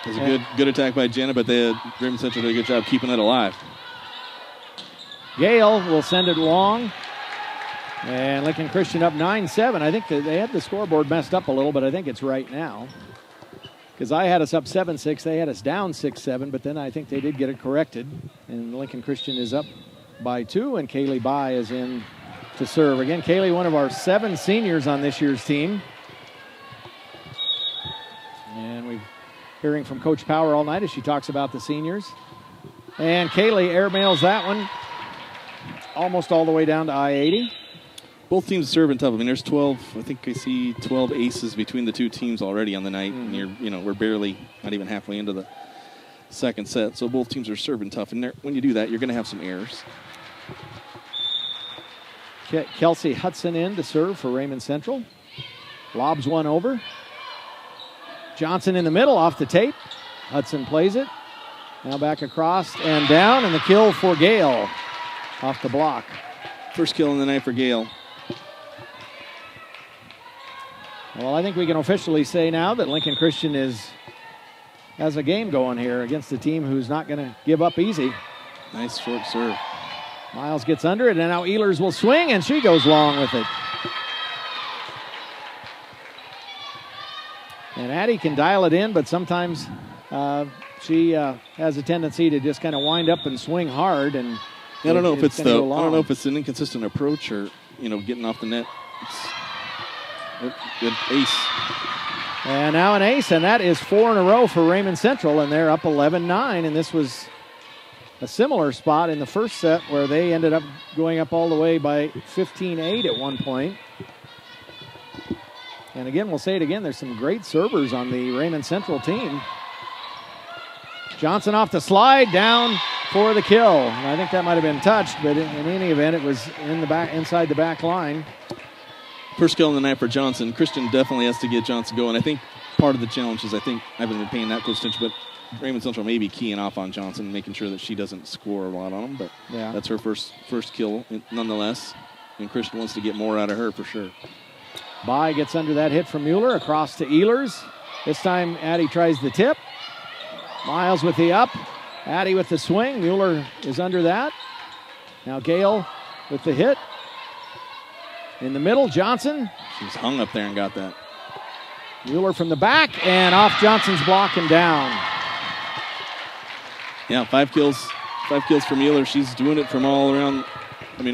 It was a good attack by Jenna, but Raymond Central did a good job keeping it alive. Gale will send it long. And Lincoln Christian up 9-7. I think they had the scoreboard messed up a little, but I think it's right now. Because I had us up 7-6. They had us down 6-7, but then I think they did get it corrected. And Lincoln Christian is up by 2, and Kaylee Bai is in to serve. Again, Kaylee, one of our 7 seniors on this year's team. And we're hearing from Coach Power all night as she talks about the seniors. And Kaylee airmails that one almost all the way down to I-80. Both teams serving tough. I mean, there's 12. I think I see 12 aces between the 2 teams already on the night, and we're barely not even halfway into the second set. So both teams are serving tough, and when you do that, you're going to have some errors. Kelsey Hudson in to serve for Raymond Central. Lobs one over. Johnson in the middle off the tape. Hudson plays it. Now back across and down, and the kill for Gale off the block. First kill in the night for Gale. Well, I think we can officially say now that Lincoln Christian has a game going here against a team who's not going to give up easy. Nice short serve. Miles gets under it, and now Ehlers will swing, and she goes long with it. And Addie can dial it in, but sometimes she has a tendency to just kind of wind up and swing hard. And I don't know if it's an inconsistent approach or getting off the net. It's good ace. And now an ace, and that is 4 in a row for Raymond Central, and they're up 11-9. And this was a similar spot in the first set where they ended up going up all the way by 15-8 at one point. And again, we'll say it again, there's some great servers on the Raymond Central team. Johnson off the slide, down for the kill. And I think that might have been touched, but in any event, it was inside the back line. First kill in the night for Johnson. Christian definitely has to get Johnson going. I think part of the challenge is I haven't been paying that close attention, but Raymond Central may be keying off on Johnson, making sure that she doesn't score a lot on him. But yeah, that's her first kill nonetheless. And Christian wants to get more out of her for sure. Bai gets under that hit from Mueller, across to Ehlers. This time Addie tries the tip. Miles with the up. Addie with the swing. Mueller is under that. Now Gale with the hit. In the middle, Johnson. She's hung up there and got that. Mueller from the back and off Johnson's block and down. Yeah, 5 kills for Mueller. She's doing it from all around,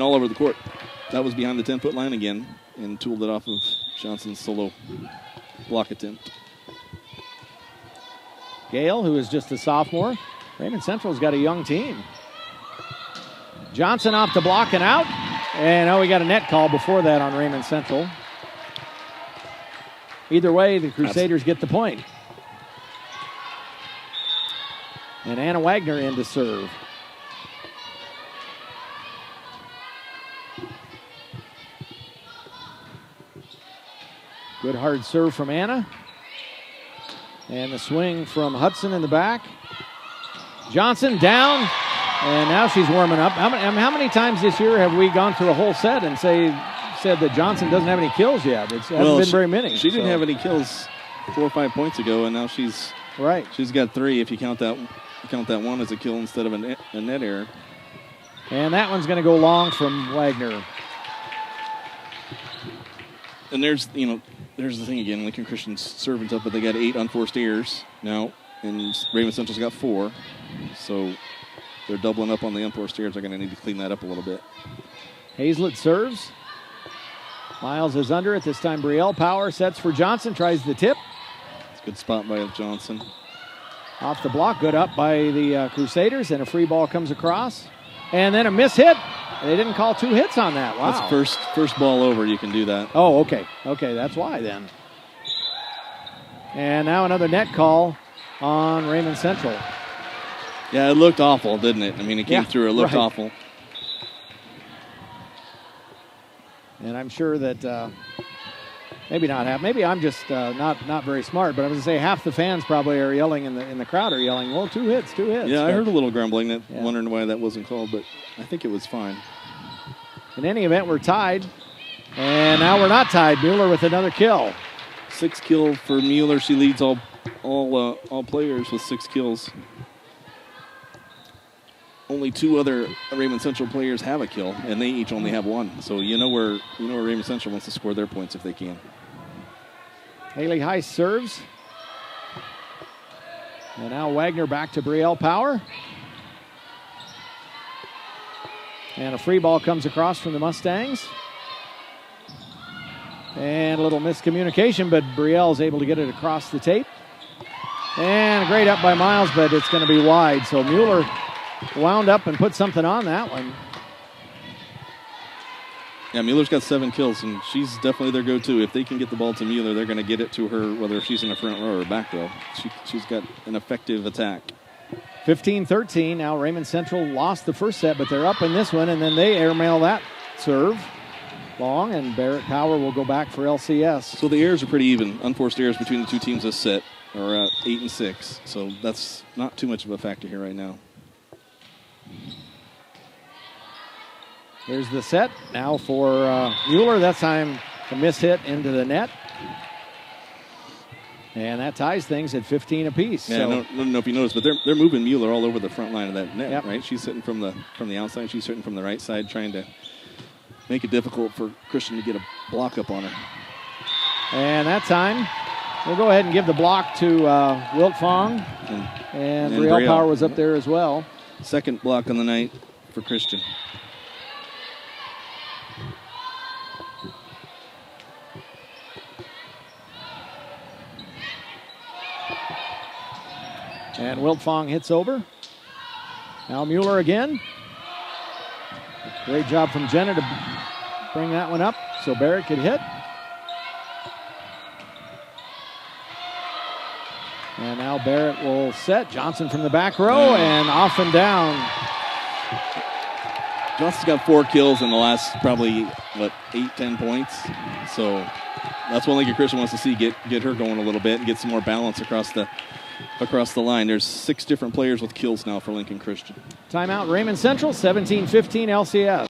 all over the court. That was behind the 10-foot line again and tooled it off of Johnson's solo block attempt. Gale, who is just a sophomore. Raymond Central's got a young team. Johnson off the block and out. And we got a net call before that on Raymond Central. Either way, the Crusaders get the point. And Anna Wagner in to serve. Good hard serve from Anna. And the swing from Hudson in the back. Johnson down. And now she's warming up. How many times this year have we gone through a whole set and said that Johnson doesn't have any kills yet? It hasn't been very many. She didn't have any kills 4 or 5 points ago, and now she's got 3 if you count that one as a kill instead of a net error. And that one's going to go long from Wagner. And there's the thing again. Lincoln Christian's serving tough, but they got 8 unforced errors now, and Raymond Central's got 4. So they're doubling up on the unforced errors. They're going to need to clean that up a little bit. Hazlett serves. Miles is under it. This time Brielle Power sets for Johnson, tries the tip. It's a good spot by Johnson. Off the block, good up by the Crusaders, and a free ball comes across. And then a miss hit. They didn't call 2 hits on that. Wow. That's first ball over, you can do that. Oh, okay. Okay, that's why then. And now another net call on Raymond Central. Yeah, it looked awful, didn't it? I mean, it came through. It looked awful. And I'm sure that maybe not half. Maybe I'm just not very smart. But I was going to say half the fans probably are yelling in the crowd are yelling. Well, 2 hits. Yeah, I heard a little grumbling, wondering why that wasn't called, but I think it was fine. In any event, we're tied, and now we're not tied. Mueller with another kill. 6 kill for Mueller. She leads all players with 6 kills. Only 2 other Raymond Central players have a kill, and they each only have 1. So you know where Raymond Central wants to score their points if they can. Haley Heiss serves. And now Wagner back to Brielle Power. And a free ball comes across from the Mustangs. And a little miscommunication, but Brielle is able to get it across the tape. And a great up by Miles, but it's going to be wide. So Mueller wound up and put something on that one. Yeah, Mueller's got 7 kills, and she's definitely their go-to. If they can get the ball to Mueller, they're going to get it to her, whether she's in the front row or back row. She's got an effective attack. 15-13. Now Raymond Central lost the first set, but they're up in this one, and then they airmail that serve long, and Barrett Power will go back for LCS. So the errors are pretty even. Unforced errors between the 2 teams this set are 8 and 6. So that's not too much of a factor here right now. Here's the set now for Mueller. That time a miss hit into the net. And that ties things at 15 apiece. Yeah, so. I don't know if you noticed, but they're moving Mueller all over the front line of that net, right? She's sitting from the outside. She's sitting from the right side, trying to make it difficult for Christian to get a block up on her. And that time, we'll go ahead and give the block to Wilt Fong. And Brielle Power was up there as well. Second block on the night for Christian. And Wilt Fong hits over. Now Mueller again. Great job from Jenna to bring that one up so Barrett could hit. And now Barrett will set. Johnson from the back row and off and down. Johnson's got 4 kills in the last probably, 8-10 points. So that's what Lincoln Christian wants to see, get her going a little bit and get some more balance across the line. There's 6 different players with kills now for Lincoln Christian. Timeout Raymond Central, 17-15 LCS.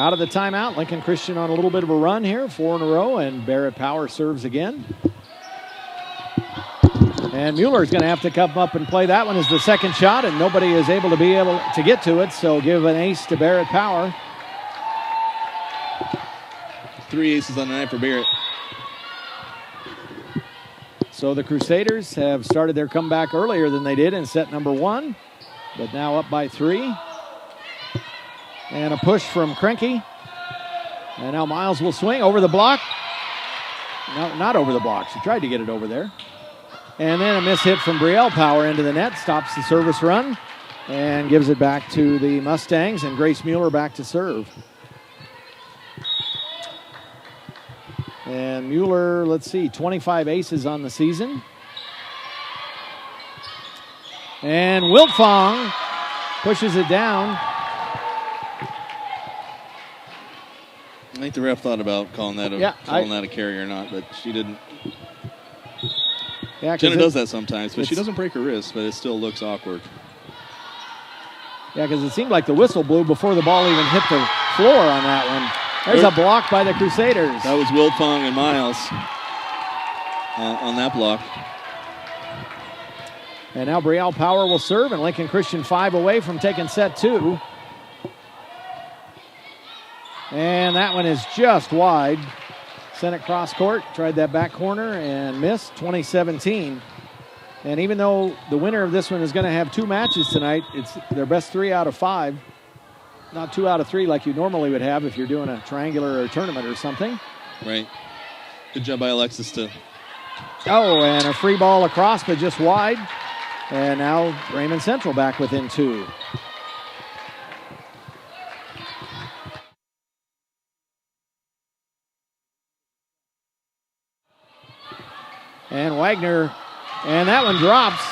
out of the timeout. Lincoln Christian on a little bit of a run here, 4 in a row, and Barrett Power serves again. And Mueller's going to have to come up and play that one as the second shot, and nobody is able to get to it, so give an ace to Barrett Power. 3 aces on the night for Barrett. So the Crusaders have started their comeback earlier than they did in set number 1, but now up by 3. And a push from Krenke. And now Miles will swing over the block. No, not over the block. She tried to get it over there. And then a miss hit from Brielle Power into the net. Stops the service run and gives it back to the Mustangs. And Grace Mueller back to serve. And Mueller, let's see, 25 aces on the season. And Wiltfong pushes it down. I think the ref thought about calling that a carry or not, but she didn't. Yeah, Jenna does that sometimes, but she doesn't break her wrist, but it still looks awkward. Yeah, because it seemed like the whistle blew before the ball even hit the floor on that one. There's a block by the Crusaders. That was Wiltfong and Miles on that block. And now Brielle Power will serve, and Lincoln Christian 5 away from taking set 2. And that one is just wide. Sent it cross court, tried that back corner and missed, 20-17. And even though the winner of this one is going to have 2 matches tonight, it's their best 3 out of 5. Not 2 out of 3 like you normally would have if you're doing a triangular or a tournament or something. Right. Good job by Alexis to. Oh, and a free ball across, but just wide. And now Raymond Central back within 2. And Wagner, and that one drops.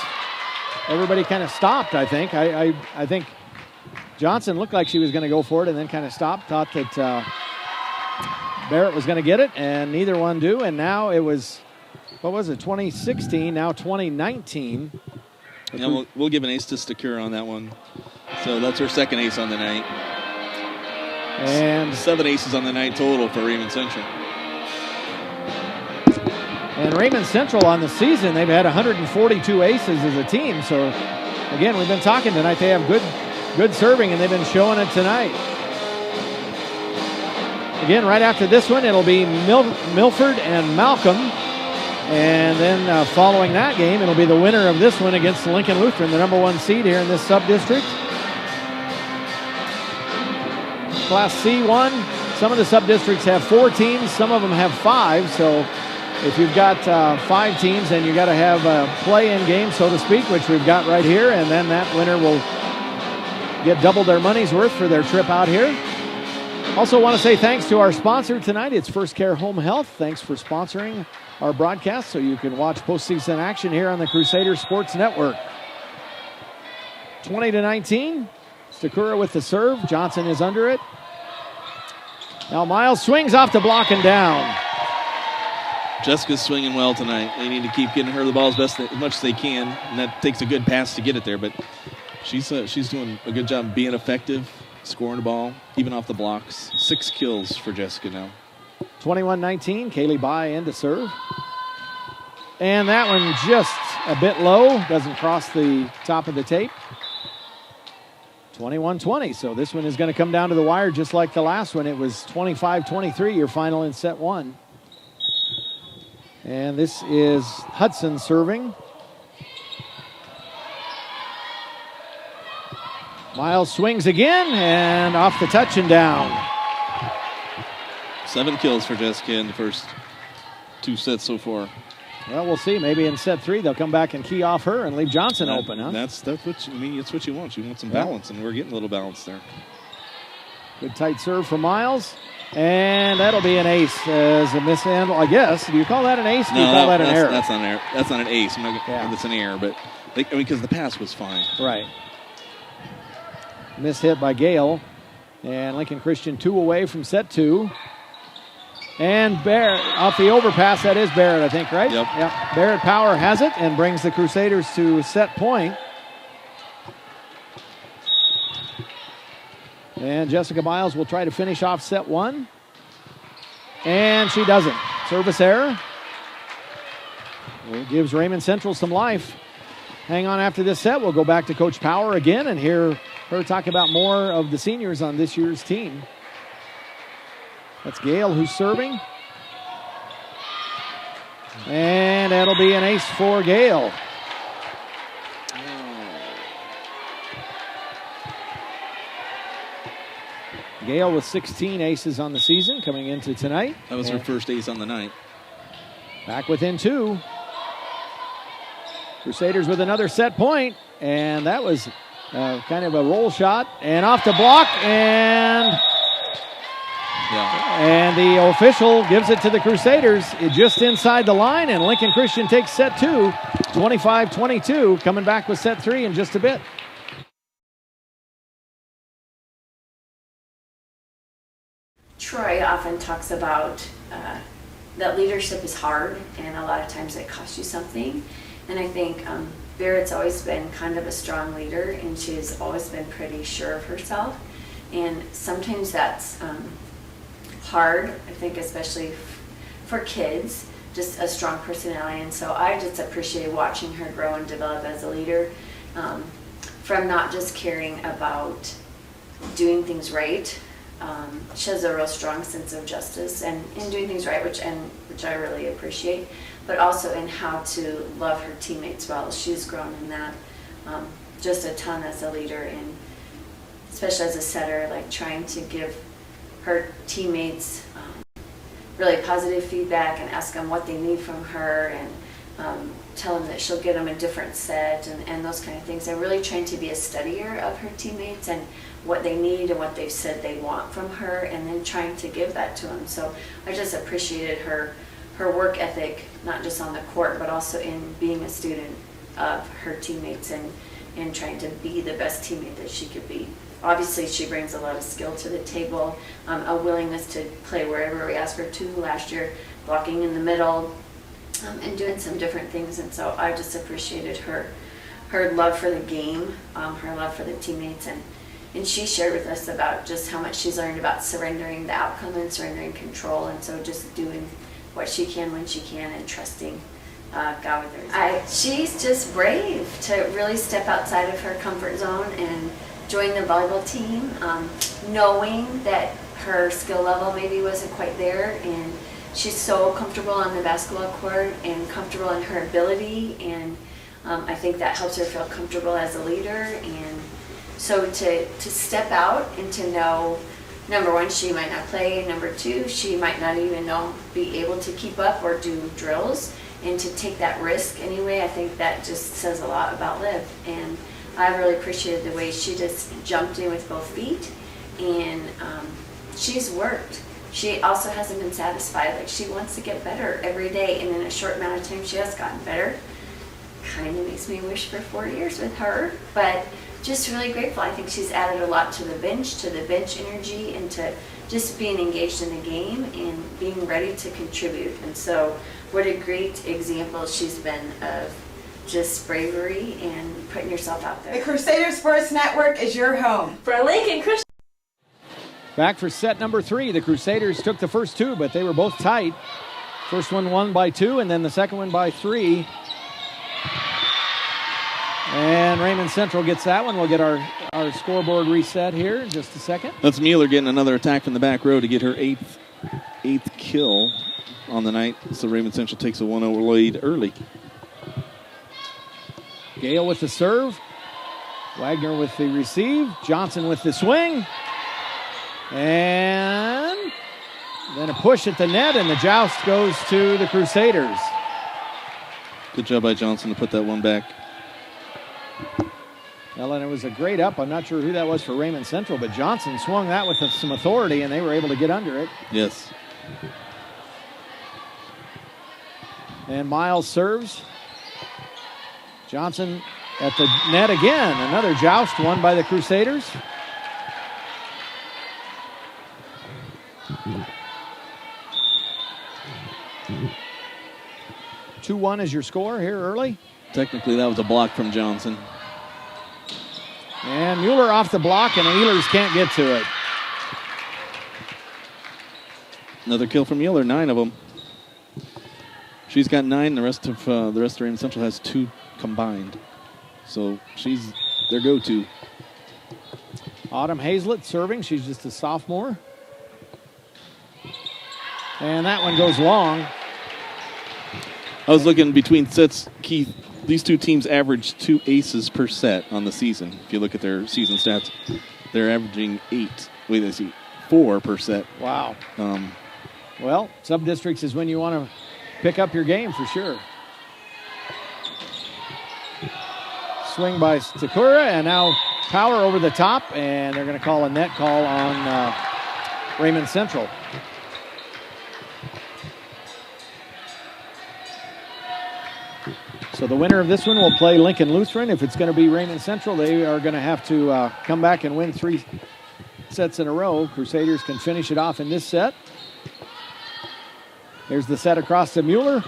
Everybody kind of stopped, I think. I think Johnson looked like she was going to go for it and then kind of stopped, thought that Barrett was going to get it, and neither one do. And now it was, 2016, now 2019. Yeah, we'll give an ace to Stakura on that one. So that's her second ace on the night. And 7 aces on the night total for Raymond Central. And Raymond Central on the season, they've had 142 aces as a team. So, again, we've been talking tonight. They have good serving, and they've been showing it tonight. Again, right after this one, it'll be Milford and Malcolm. And then following that game, it'll be the winner of this one against Lincoln Lutheran, the number 1 seed here in this sub-district. Class C-1, some of the sub-districts have 4 teams, some of them have 5. So if you've got 5 teams, then you got to have a play-in game, so to speak, which we've got right here, and then that winner will get double their money's worth for their trip out here. Also want to say thanks to our sponsor tonight. It's First Care Home Health. Thanks for sponsoring our broadcast so you can watch postseason action here on the Crusader Sports Network. 20-19. Stakura with the serve. Johnson is under it. Now Miles swings off the block and down. Jessica's swinging well tonight. They need to keep getting her the ball as much as they can, and that takes a good pass to get it there. But she's doing a good job being effective, scoring the ball, even off the blocks. 6 kills for Jessica now. 21-19, Kaylee Bai in to serve. And that one just a bit low, doesn't cross the top of the tape. 21-20, so this one is going to come down to the wire just like the last one. It was 25-23, your final in set 1. And this is Hudson serving. Miles swings again, and off the touch and down. 7 kills for Jessica in the first 2 sets so far. Well, we'll see. Maybe in set 3 they'll come back and key off her and leave Johnson open, huh? That's what it's what you want. You want some balance, and we're getting a little balance there. Good tight serve for Miles. And that'll be an ace as a mishandle, I guess. Do you call that an ace? Do you call that an error? That's not an error. That's not an ace. That's an error, but because the pass was fine. Right. Miss hit by Gale. And Lincoln Christian 2 away from set 2. And Barrett off the overpass. That is Barrett, I think, right? Yep. Barrett Power has it and brings the Crusaders to set point. And Jessica Miles will try to finish off set 1. And she doesn't. Service error. It gives Raymond Central some life. Hang on after this set. We'll go back to Coach Power again and hear her talk about more of the seniors on this year's team. That's Gale who's serving. And that'll be an ace for Gale. Gale with 16 aces on the season coming into tonight. That was her first ace on the night. Back within 2. Crusaders with another set point, and that was kind of a roll shot, and off the block, and the official gives it to the Crusaders. It just inside the line, and Lincoln Christian takes set 2, 25-22, coming back with set 3 in just a bit. Troy often talks about that leadership is hard, and a lot of times it costs you something. And I think Barrett's always been kind of a strong leader, and she's always been pretty sure of herself. And sometimes that's hard, I think, especially for kids, just a strong personality. And so I just appreciate watching her grow and develop as a leader, from not just caring about doing things right. She has a real strong sense of justice and in doing things right, which I really appreciate, but also in how to love her teammates well. She's grown in that just a ton as a leader, and especially as a setter, like trying to give her teammates really positive feedback and ask them what they need from her, and tell them that she'll get them a different set and those kind of things. And really trying to be a studier of her teammates and what they need and what they've said they want from her, and then trying to give that to them. So I just appreciated her work ethic, not just on the court, but also in being a student of her teammates and trying to be the best teammate that she could be. Obviously, she brings a lot of skill to the table, a willingness to play wherever we ask her to. Last year, blocking in the middle, and doing some different things. And so I just appreciated her love for the game, her love for the teammates, and she shared with us about just how much she's learned about surrendering the outcome and surrendering control, and so just doing what she can when she can and trusting God with her. She's just brave to really step outside of her comfort zone and join the volleyball team, knowing that her skill level maybe wasn't quite there, and she's so comfortable on the basketball court and comfortable in her ability, and I think that helps her feel comfortable as a leader. And so to step out and to know, number one, she might not play, number two, she might not even be able to keep up or do drills, and to take that risk anyway, I think that just says a lot about Liv. And I really appreciated the way she just jumped in with both feet, and she's worked. She also hasn't been satisfied. Like, she wants to get better every day, and in a short amount of time she has gotten better. Kind of makes me wish for 4 years with her, but just really grateful. I think she's added a lot to the bench energy, and to just being engaged in the game and being ready to contribute. And so what a great example she's been of just bravery and putting yourself out there. The Crusader Sports Network is your home. For Lincoln Christian. Back for set number 3. The Crusaders took the first 2, but they were both tight. First one won by 2, and then the second one by 3. And Raymond Central gets that one. We'll get our scoreboard reset here in just a second. That's Mueller getting another attack from the back row to get her eighth kill on the night. So Raymond Central takes a 1-0 lead early. Gale with the serve. Wagner with the receive. Johnson with the swing. And then a push at the net, and the joust goes to the Crusaders. Good job by Johnson to put that one back. Well, and it was a great up. I'm not sure who that was for Raymond Central, but Johnson swung that with some authority, and they were able to get under it. Yes. And Miles serves. Johnson at the net again. Another joust won by the Crusaders. (2-1) is your score here early. Technically, that was a block from Johnson. And Mueller off the block, and Ehlers can't get to it. Another kill from Mueller, 9 of them. She's got 9. The rest of Raymond Central has 2 combined. So she's their go-to. Autumn Hazlett serving. She's just a sophomore. And that one goes long. I was looking between sets, Keith. These two teams average 2 aces per set on the season. If you look at their season stats, they're averaging 4 per set. Wow. Well, sub-districts is when you want to pick up your game for sure. Swing by Sakura, and now Power over the top, and they're going to call a net call on Raymond Central. So the winner of this one will play Lincoln Lutheran. If it's going to be Raymond Central, they are going to have to come back and win 3 sets in a row. Crusaders can finish it off in this set. Here's the set across to Mueller,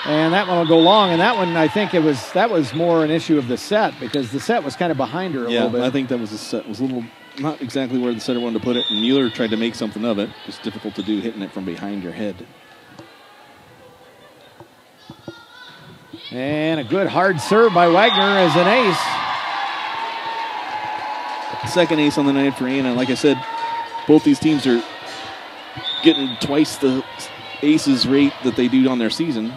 and that one will go long. And that one, I think that was more an issue of the set because the set was kind of behind her a little bit. I think that was a little not exactly where the setter wanted to put it, and Mueller tried to make something of it. It's difficult to do hitting it from behind your head. And a good hard serve by Wagner as an ace. Second ace on the night for Anna. Like I said, both these teams are getting twice the aces rate that they do on their season.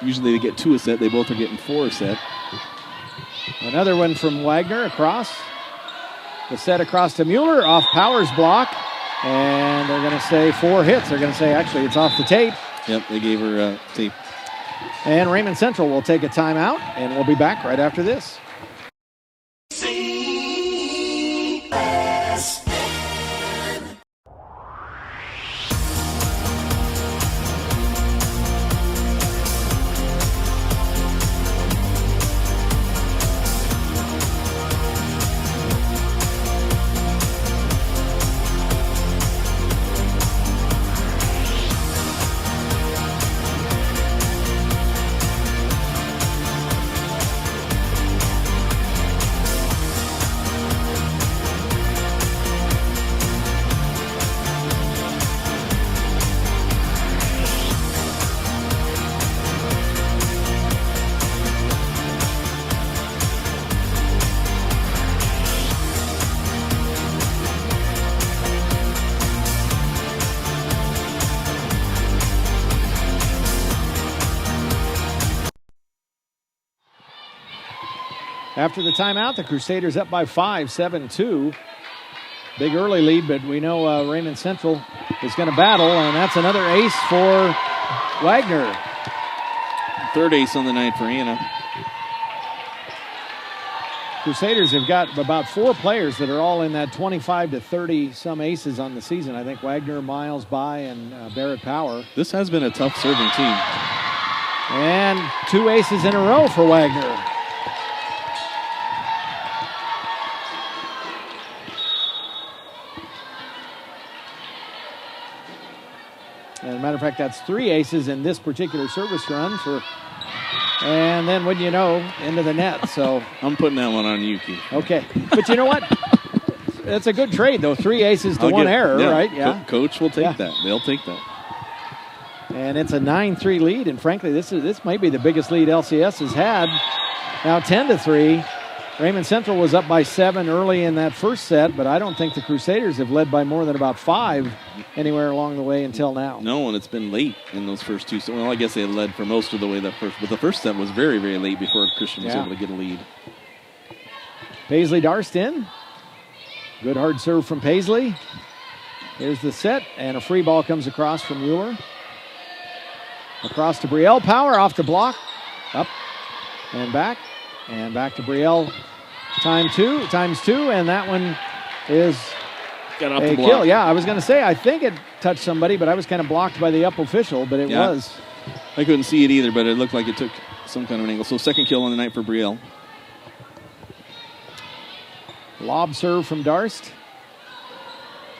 Usually they get 2 a set. They both are getting 4 a set. Another one from Wagner across. The set across to Mueller off Power's block. And they're going to say 4 hits. They're going to say, actually, it's off the tape. Yep, they gave her tape. And Raymond Central will take a timeout, and we'll be back right after this. After the timeout, the Crusaders up by 5, 7-2. Big early lead, but we know Raymond Central is going to battle, and that's another ace for Wagner. Third ace on the night for Anna. Crusaders have got about 4 players that are all in that 25 to 30 some aces on the season. I think Wagner, Miles, By, and Barrett Power. This has been a tough serving team. And 2 aces in a row for Wagner. As a matter of fact, that's 3 aces in this particular service run and then wouldn't you know, into the net. So I'm putting that one on you, Keith. Okay. But you know what? It's a good trade, though. 3 aces to 1 error, right? Yeah. Coach will take that. They'll take that. And it's a 9-3 lead, and frankly, this might be the biggest lead LCS has had. Now 10-3. Raymond Central was up by 7 early in that first set, but I don't think the Crusaders have led by more than about 5 anywhere along the way until now. No, and it's been late in those first 2. So, well, I guess they had led for most of the way but the first set was very, very late before Christian was able to get a lead. Paisley Darst in. Good hard serve from Paisley. Here's the set, and a free ball comes across from Mueller. Across to Brielle. Power off the block. Up and back to Brielle. Times 2, and that one is got off a the block. kill. Yeah, I was going to say, I think it touched somebody, but I was kind of blocked by the up official, but it was. I couldn't see it either, but it looked like it took some kind of an angle. So second kill on the night for Brielle. Lob serve from Darst.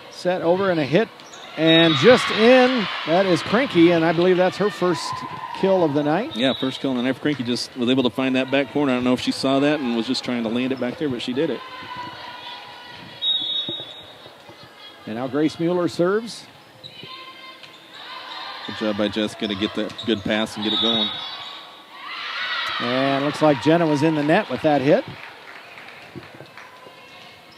Set over and a hit. And just in, that is Krinky, and I believe that's her first kill of the night. Yeah, first kill on the night. Krinky just was able to find that back corner. I don't know if she saw that and was just trying to land it back there, but she did it. And now Grace Mueller serves. Good job by Jessica to get that good pass and get it going. And looks like Jenna was in the net with that hit.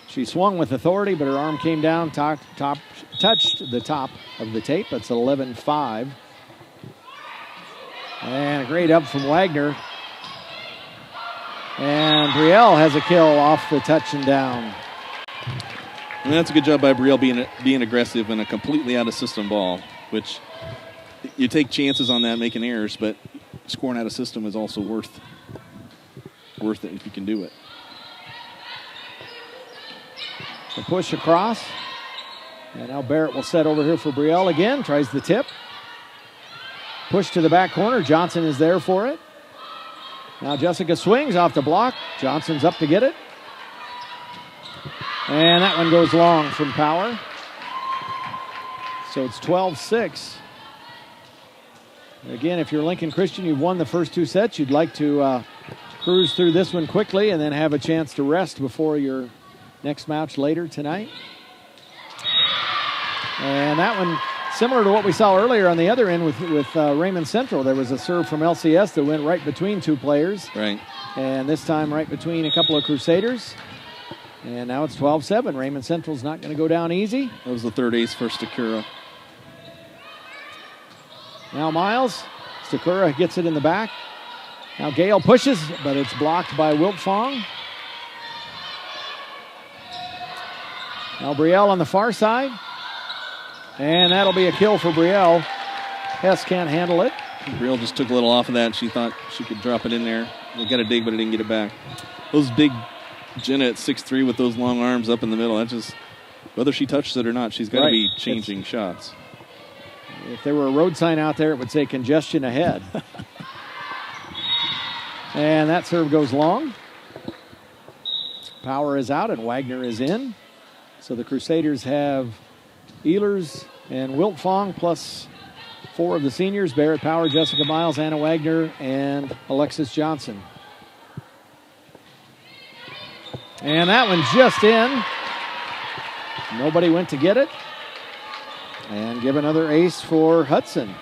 She swung with authority, but her arm came down, touched the top of the tape. That's 11-5. And a great up from Wagner. And Brielle has a kill off the touch and down. And that's a good job by Brielle being aggressive in a completely out-of-system ball, which you take chances on that, making errors, but scoring out of system is also worth it if you can do it. The push across. And now Barrett will set over here for Brielle again. Tries the tip. Push to the back corner. Johnson is there for it. Now Jessica swings off the block. Johnson's up to get it. And that one goes long from Power. So it's 12-6. Again, if you're Lincoln Christian, you've won the first two sets. You'd like to cruise through this one quickly and then have a chance to rest before your next match later tonight. And that one, similar to what we saw earlier on the other end with Raymond Central, there was a serve from LCS that went right between two players. Right. And this time right between a couple of Crusaders. And now it's 12-7. Raymond Central's not going to go down easy. That was the third ace for Stakura. Now Miles. Stakura gets it in the back. Now Gale pushes, but it's blocked by Wiltfong. Now Brielle on the far side. And that'll be a kill for Brielle. Hess can't handle it. Brielle just took a little off of that. She thought she could drop it in there. They got a dig, but it didn't get it back. Those big Jenna at 6'3" with those long arms up in the middle, that just, whether she touches it or not, she's got to be changing shots. If there were a road sign out there, it would say congestion ahead. And that serve goes long. Power is out and Wagner is in. So the Crusaders have Ehlers and Wiltfong plus 4 of the seniors: Barrett, Power, Jessica Miles, Anna Wagner, and Alexis Johnson. And that one just in. Nobody went to get it. And give another ace for Hudson.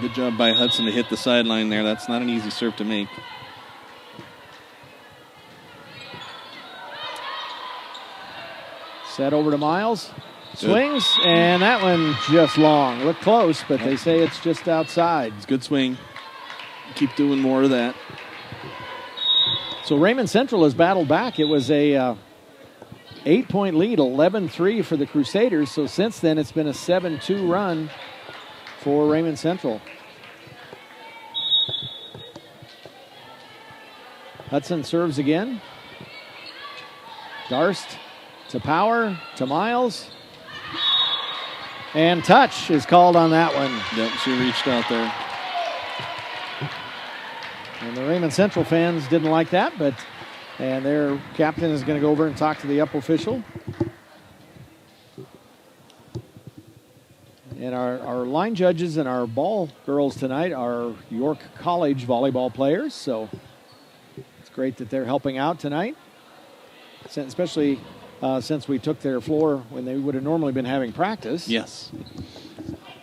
Good job by Hudson to hit the sideline there. That's not an easy serve to make. Set over to Miles. Swings, and that one just long. Looked close, but they say it's just outside. It's a good swing. Keep doing more of that. So Raymond Central has battled back. It was a 8-point lead, 11-3 for the Crusaders. So since then, it's been a 7-2 run for Raymond Central. Hudson serves again. Darst to Power, to Miles. And touch is called on that one. Yep, she reached out there. And the Raymond Central fans didn't like that, and their captain is going to go over and talk to the up official. And our line judges and our ball girls tonight are York College volleyball players, so it's great that they're helping out tonight, especially since we took their floor when they would have normally been having practice. Yes.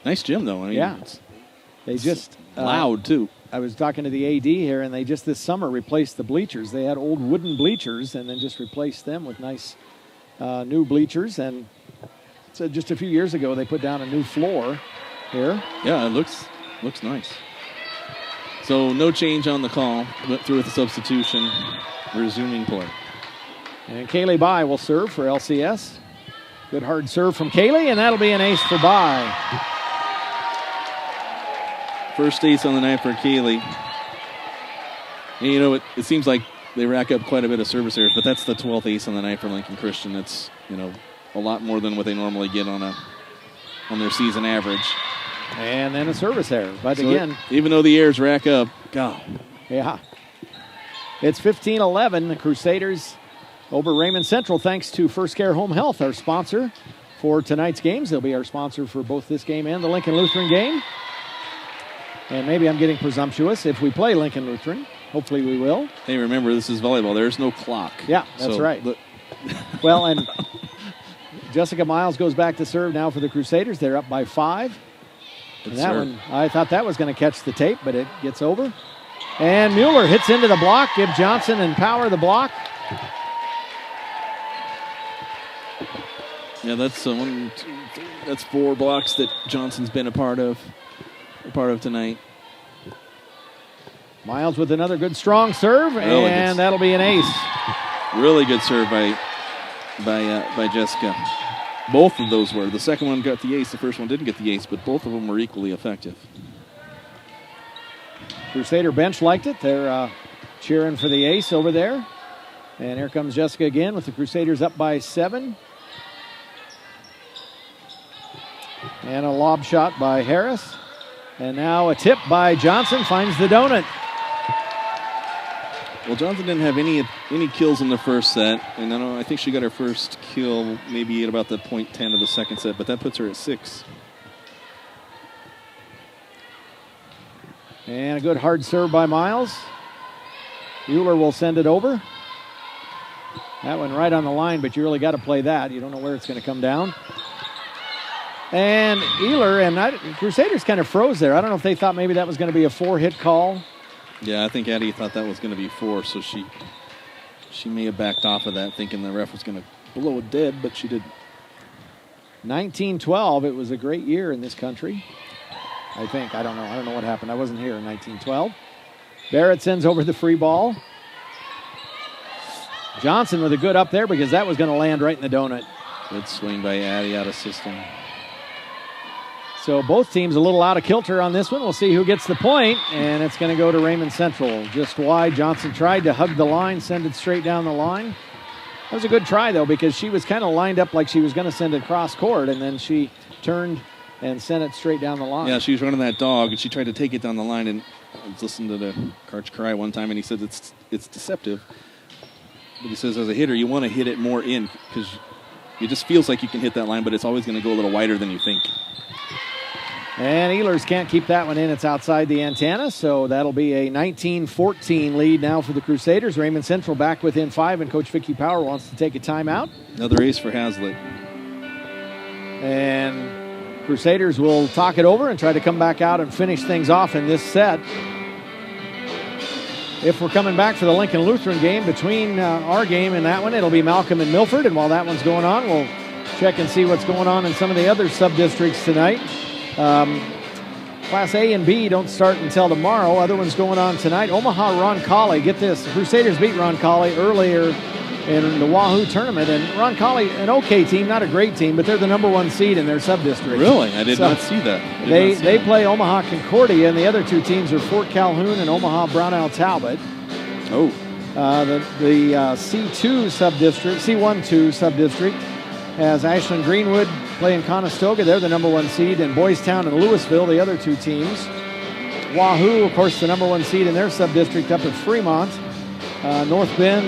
Nice gym, though. I mean, yeah. They just... loud, too. I was talking to the AD here, and they just this summer replaced the bleachers. They had old wooden bleachers and then just replaced them with nice new bleachers. And so just a few years ago, they put down a new floor here. Yeah, it looks nice. So no change on the call. Went through with a substitution. Resuming play. And Kaylee Bai will serve for LCS. Good hard serve from Kaylee, and that'll be an ace for Bai. First ace on the night for Kaylee. And you know, it seems like they rack up quite a bit of service errors, but that's the 12th ace on the night for Lincoln Christian. It's, a lot more than what they normally get on their season average. And then a service error. But so again, even though the errors rack up, God. Yeah. It's 15-11. The Crusaders over Raymond Central, thanks to First Care Home Health, our sponsor for tonight's games. They'll be our sponsor for both this game and the Lincoln Lutheran game. And maybe I'm getting presumptuous if we play Lincoln Lutheran. Hopefully we will. Hey, remember, this is volleyball. There's no clock. Yeah, that's right. Well, and Jessica Miles goes back to serve now for the Crusaders. They're up by 5. That one, I thought that was going to catch the tape, but it gets over. And Mueller hits into the block. Give Johnson and Power the block. Yeah, that's that's 4 blocks that Johnson's been a part of tonight. Miles with another good strong serve, Really and that'll be an ace. Really good serve by Jessica. Both of those were. The second one got the ace. The first one didn't get the ace, but both of them were equally effective. Crusader bench liked it. They're cheering for the ace over there. And here comes Jessica again with the Crusaders up by 7. And a lob shot by Harris. And now a tip by Johnson finds the donut. Well, Johnson didn't have any kills in the first set, and I think she got her first kill maybe at about the point 10 of the second set, but that puts her at 6. And a good hard serve by Miles. Mueller will send it over. That one right on the line, but you really got to play that. You don't know where it's going to come down. And Ehler and Crusaders kind of froze there. I don't know if they thought maybe that was going to be a 4-hit call. Yeah, I think Addie thought that was going to be 4, so she may have backed off of that, thinking the ref was going to blow it dead, but she didn't. 1912, it was a great year in this country. I think. I don't know what happened. I wasn't here in 1912. Barrett sends over the free ball. Johnson with a good up there because that was going to land right in the donut. Good swing by Addie out of system. So both teams a little out of kilter on this one. We'll see who gets the point, and it's going to go to Raymond Central. Just wide. Johnson tried to hug the line, send it straight down the line. That was a good try, though, because she was kind of lined up like she was going to send it cross court, and then she turned and sent it straight down the line. Yeah, she was running that dog, and she tried to take it down the line, and I was listening to the coach cry one time, and he said it's deceptive. But he says as a hitter, you want to hit it more in because it just feels like you can hit that line, but it's always going to go a little wider than you think. And Ehlers can't keep that one in. It's outside the antenna, so that'll be a 19-14 lead now for the Crusaders. Raymond Central back within 5, and Coach Vicki Power wants to take a timeout. Another ace for Hazlitt. And Crusaders will talk it over and try to come back out and finish things off in this set. If we're coming back for the Lincoln Lutheran game, between our game and that one, it'll be Malcolm and Milford. And while that one's going on, we'll check and see what's going on in some of the other sub-districts tonight. Class A and B don't start until tomorrow. Other ones going on tonight. Omaha Roncalli. Get this. The Crusaders beat Roncalli earlier in the Wahoo tournament. And Roncalli, an okay team, not a great team, but they're the number 1 seed in their sub-district. Really? I did not see that. They play Omaha Concordia, and the other 2 teams are Fort Calhoun and Omaha Brownell Talbot. Oh. The C2 sub-district, C1-2 sub-district has Ashland Greenwood playing Conestoga. They're the number 1 seed. And Boys Town and Louisville, the other 2 teams. Wahoo, of course, the number 1 seed in their sub-district up at Fremont. North Bend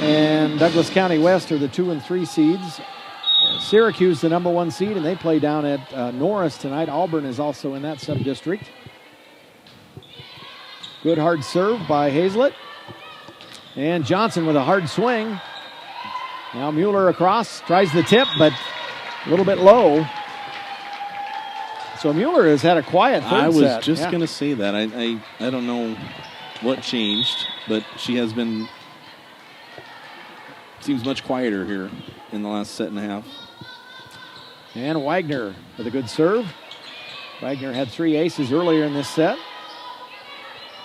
and Douglas County West are the 2 and 3 seeds. Syracuse, the number 1 seed, and they play down at Norris tonight. Auburn is also in that sub-district. Good hard serve by Hazlett. And Johnson with a hard swing. Now Mueller across, tries the tip, but a little bit low. So Mueller has had a quiet third set. I was just going to say that. I don't know what changed, but she has been, seems much quieter here in the last set and a half. And Wagner with a good serve. Wagner had 3 aces earlier in this set.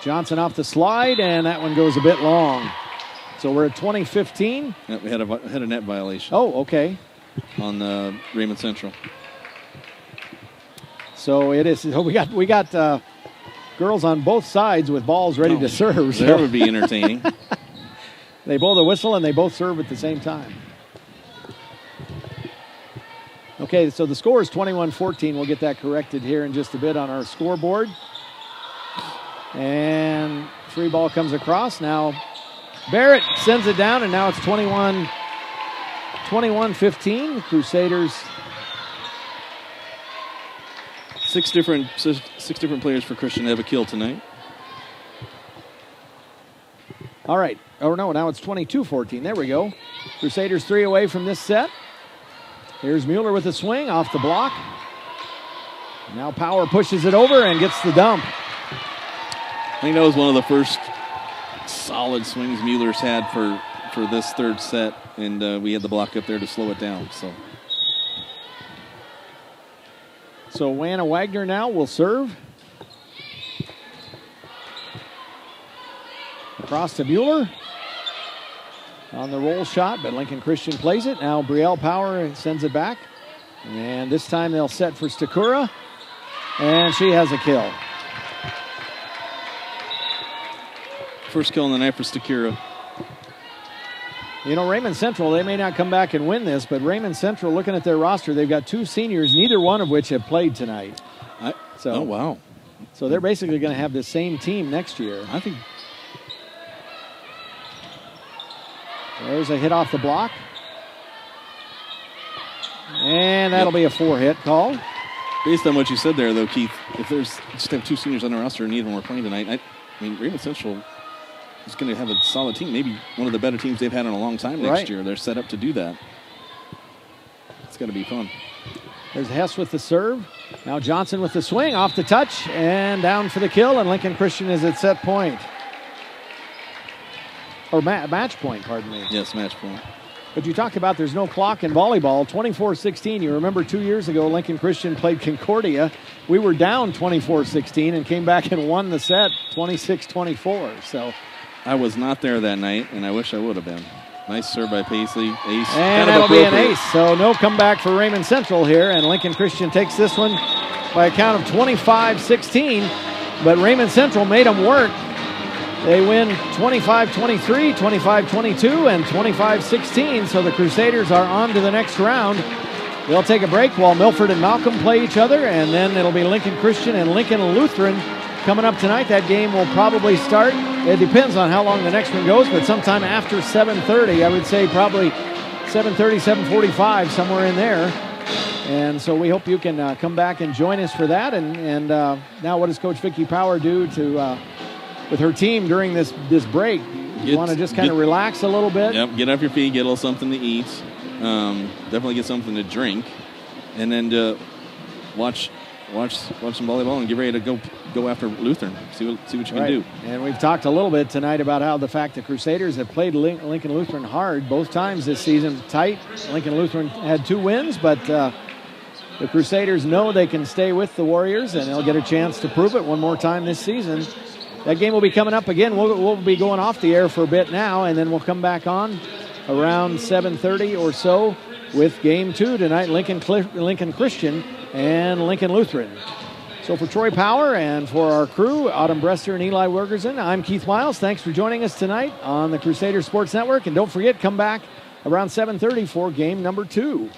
Johnson off the slide, and that one goes a bit long. So we're at 20-15. Yep, we had a net violation. Oh, okay. On Raymond Central. So it is. So we got girls on both sides with balls ready to serve. That would be entertaining. They blow the whistle and they both serve at the same time. Okay, so the score is 21-14. We'll get that corrected here in just a bit on our scoreboard. And free ball comes across. Now Barrett sends it down, and now it's 21-15. Crusaders. 6 different players for Christian have a kill tonight. All right. Oh, no, now it's 22-14. There we go. Crusaders 3 away from this set. Here's Mueller with a swing off the block. Now Power pushes it over and gets the dump. I think that was one of the first solid swings Mueller's had for this third set, and we had the block up there to slow it down. So Wanna Wagner now will serve. Across to Mueller. On the roll shot, but Lincoln Christian plays it. Now Brielle Power sends it back. And this time they'll set for Stakura. And she has a kill. First kill in the night for Stakura. You know, Raymond Central, they may not come back and win this, but Raymond Central, looking at their roster, they've got 2 seniors, neither one of which have played tonight. Oh, wow. So they're basically going to have the same team next year. I think. There's a hit off the block. And that'll be a 4-hit call. Based on what you said there, though, Keith, if there's just have 2 seniors on the roster and neither one are playing tonight, I mean, Raymond Central is going to have a solid team, maybe one of the better teams they've had in a long time next year. They're set up to do that. It's going to be fun. There's Hess with the serve. Now Johnson with the swing, off the touch, and down for the kill, and Lincoln Christian is at set point. Or match point, pardon me. Yes, match point. But you talk about there's no clock in volleyball, 24-16. You remember 2 years ago, Lincoln Christian played Concordia. We were down 24-16 and came back and won the set 26-24. So I was not there that night, and I wish I would have been. Nice serve by Paisley. Ace. And that'll be an ace. So no comeback for Raymond Central here, and Lincoln Christian takes this one by a count of 25-16. But Raymond Central made them work. They win 25-23, 25-22, and 25-16. So the Crusaders are on to the next round. They'll take a break while Milford and Malcolm play each other, and then it'll be Lincoln Christian and Lincoln Lutheran coming up tonight. That game will probably start. It depends on how long the next one goes, but sometime after 7:30, I would say probably 7:30, 7:45, somewhere in there. And so we hope you can come back and join us for that. And now what does Coach Vicki Power do to with her team during this break? You want to just kind of relax a little bit? Yep, get off your feet, get a little something to eat. Definitely get something to drink. And then watch some volleyball and get ready to go after Lutheran. See what you can do. And we've talked a little bit tonight about how the fact the Crusaders have played Lincoln Lutheran hard both times this season. Tight. Lincoln Lutheran had 2 wins, but the Crusaders know they can stay with the Warriors, and they'll get a chance to prove it one more time this season. That game will be coming up again. We'll be going off the air for a bit now, and then we'll come back on around 7:30 or so with Game 2 tonight, Lincoln Christian and Lincoln Lutheran. So for Troy Power and for our crew, Autumn Brester and Eli Wergerson, I'm Keith Miles. Thanks for joining us tonight on the Crusader Sports Network. And don't forget, come back around 7:30 for game number 2.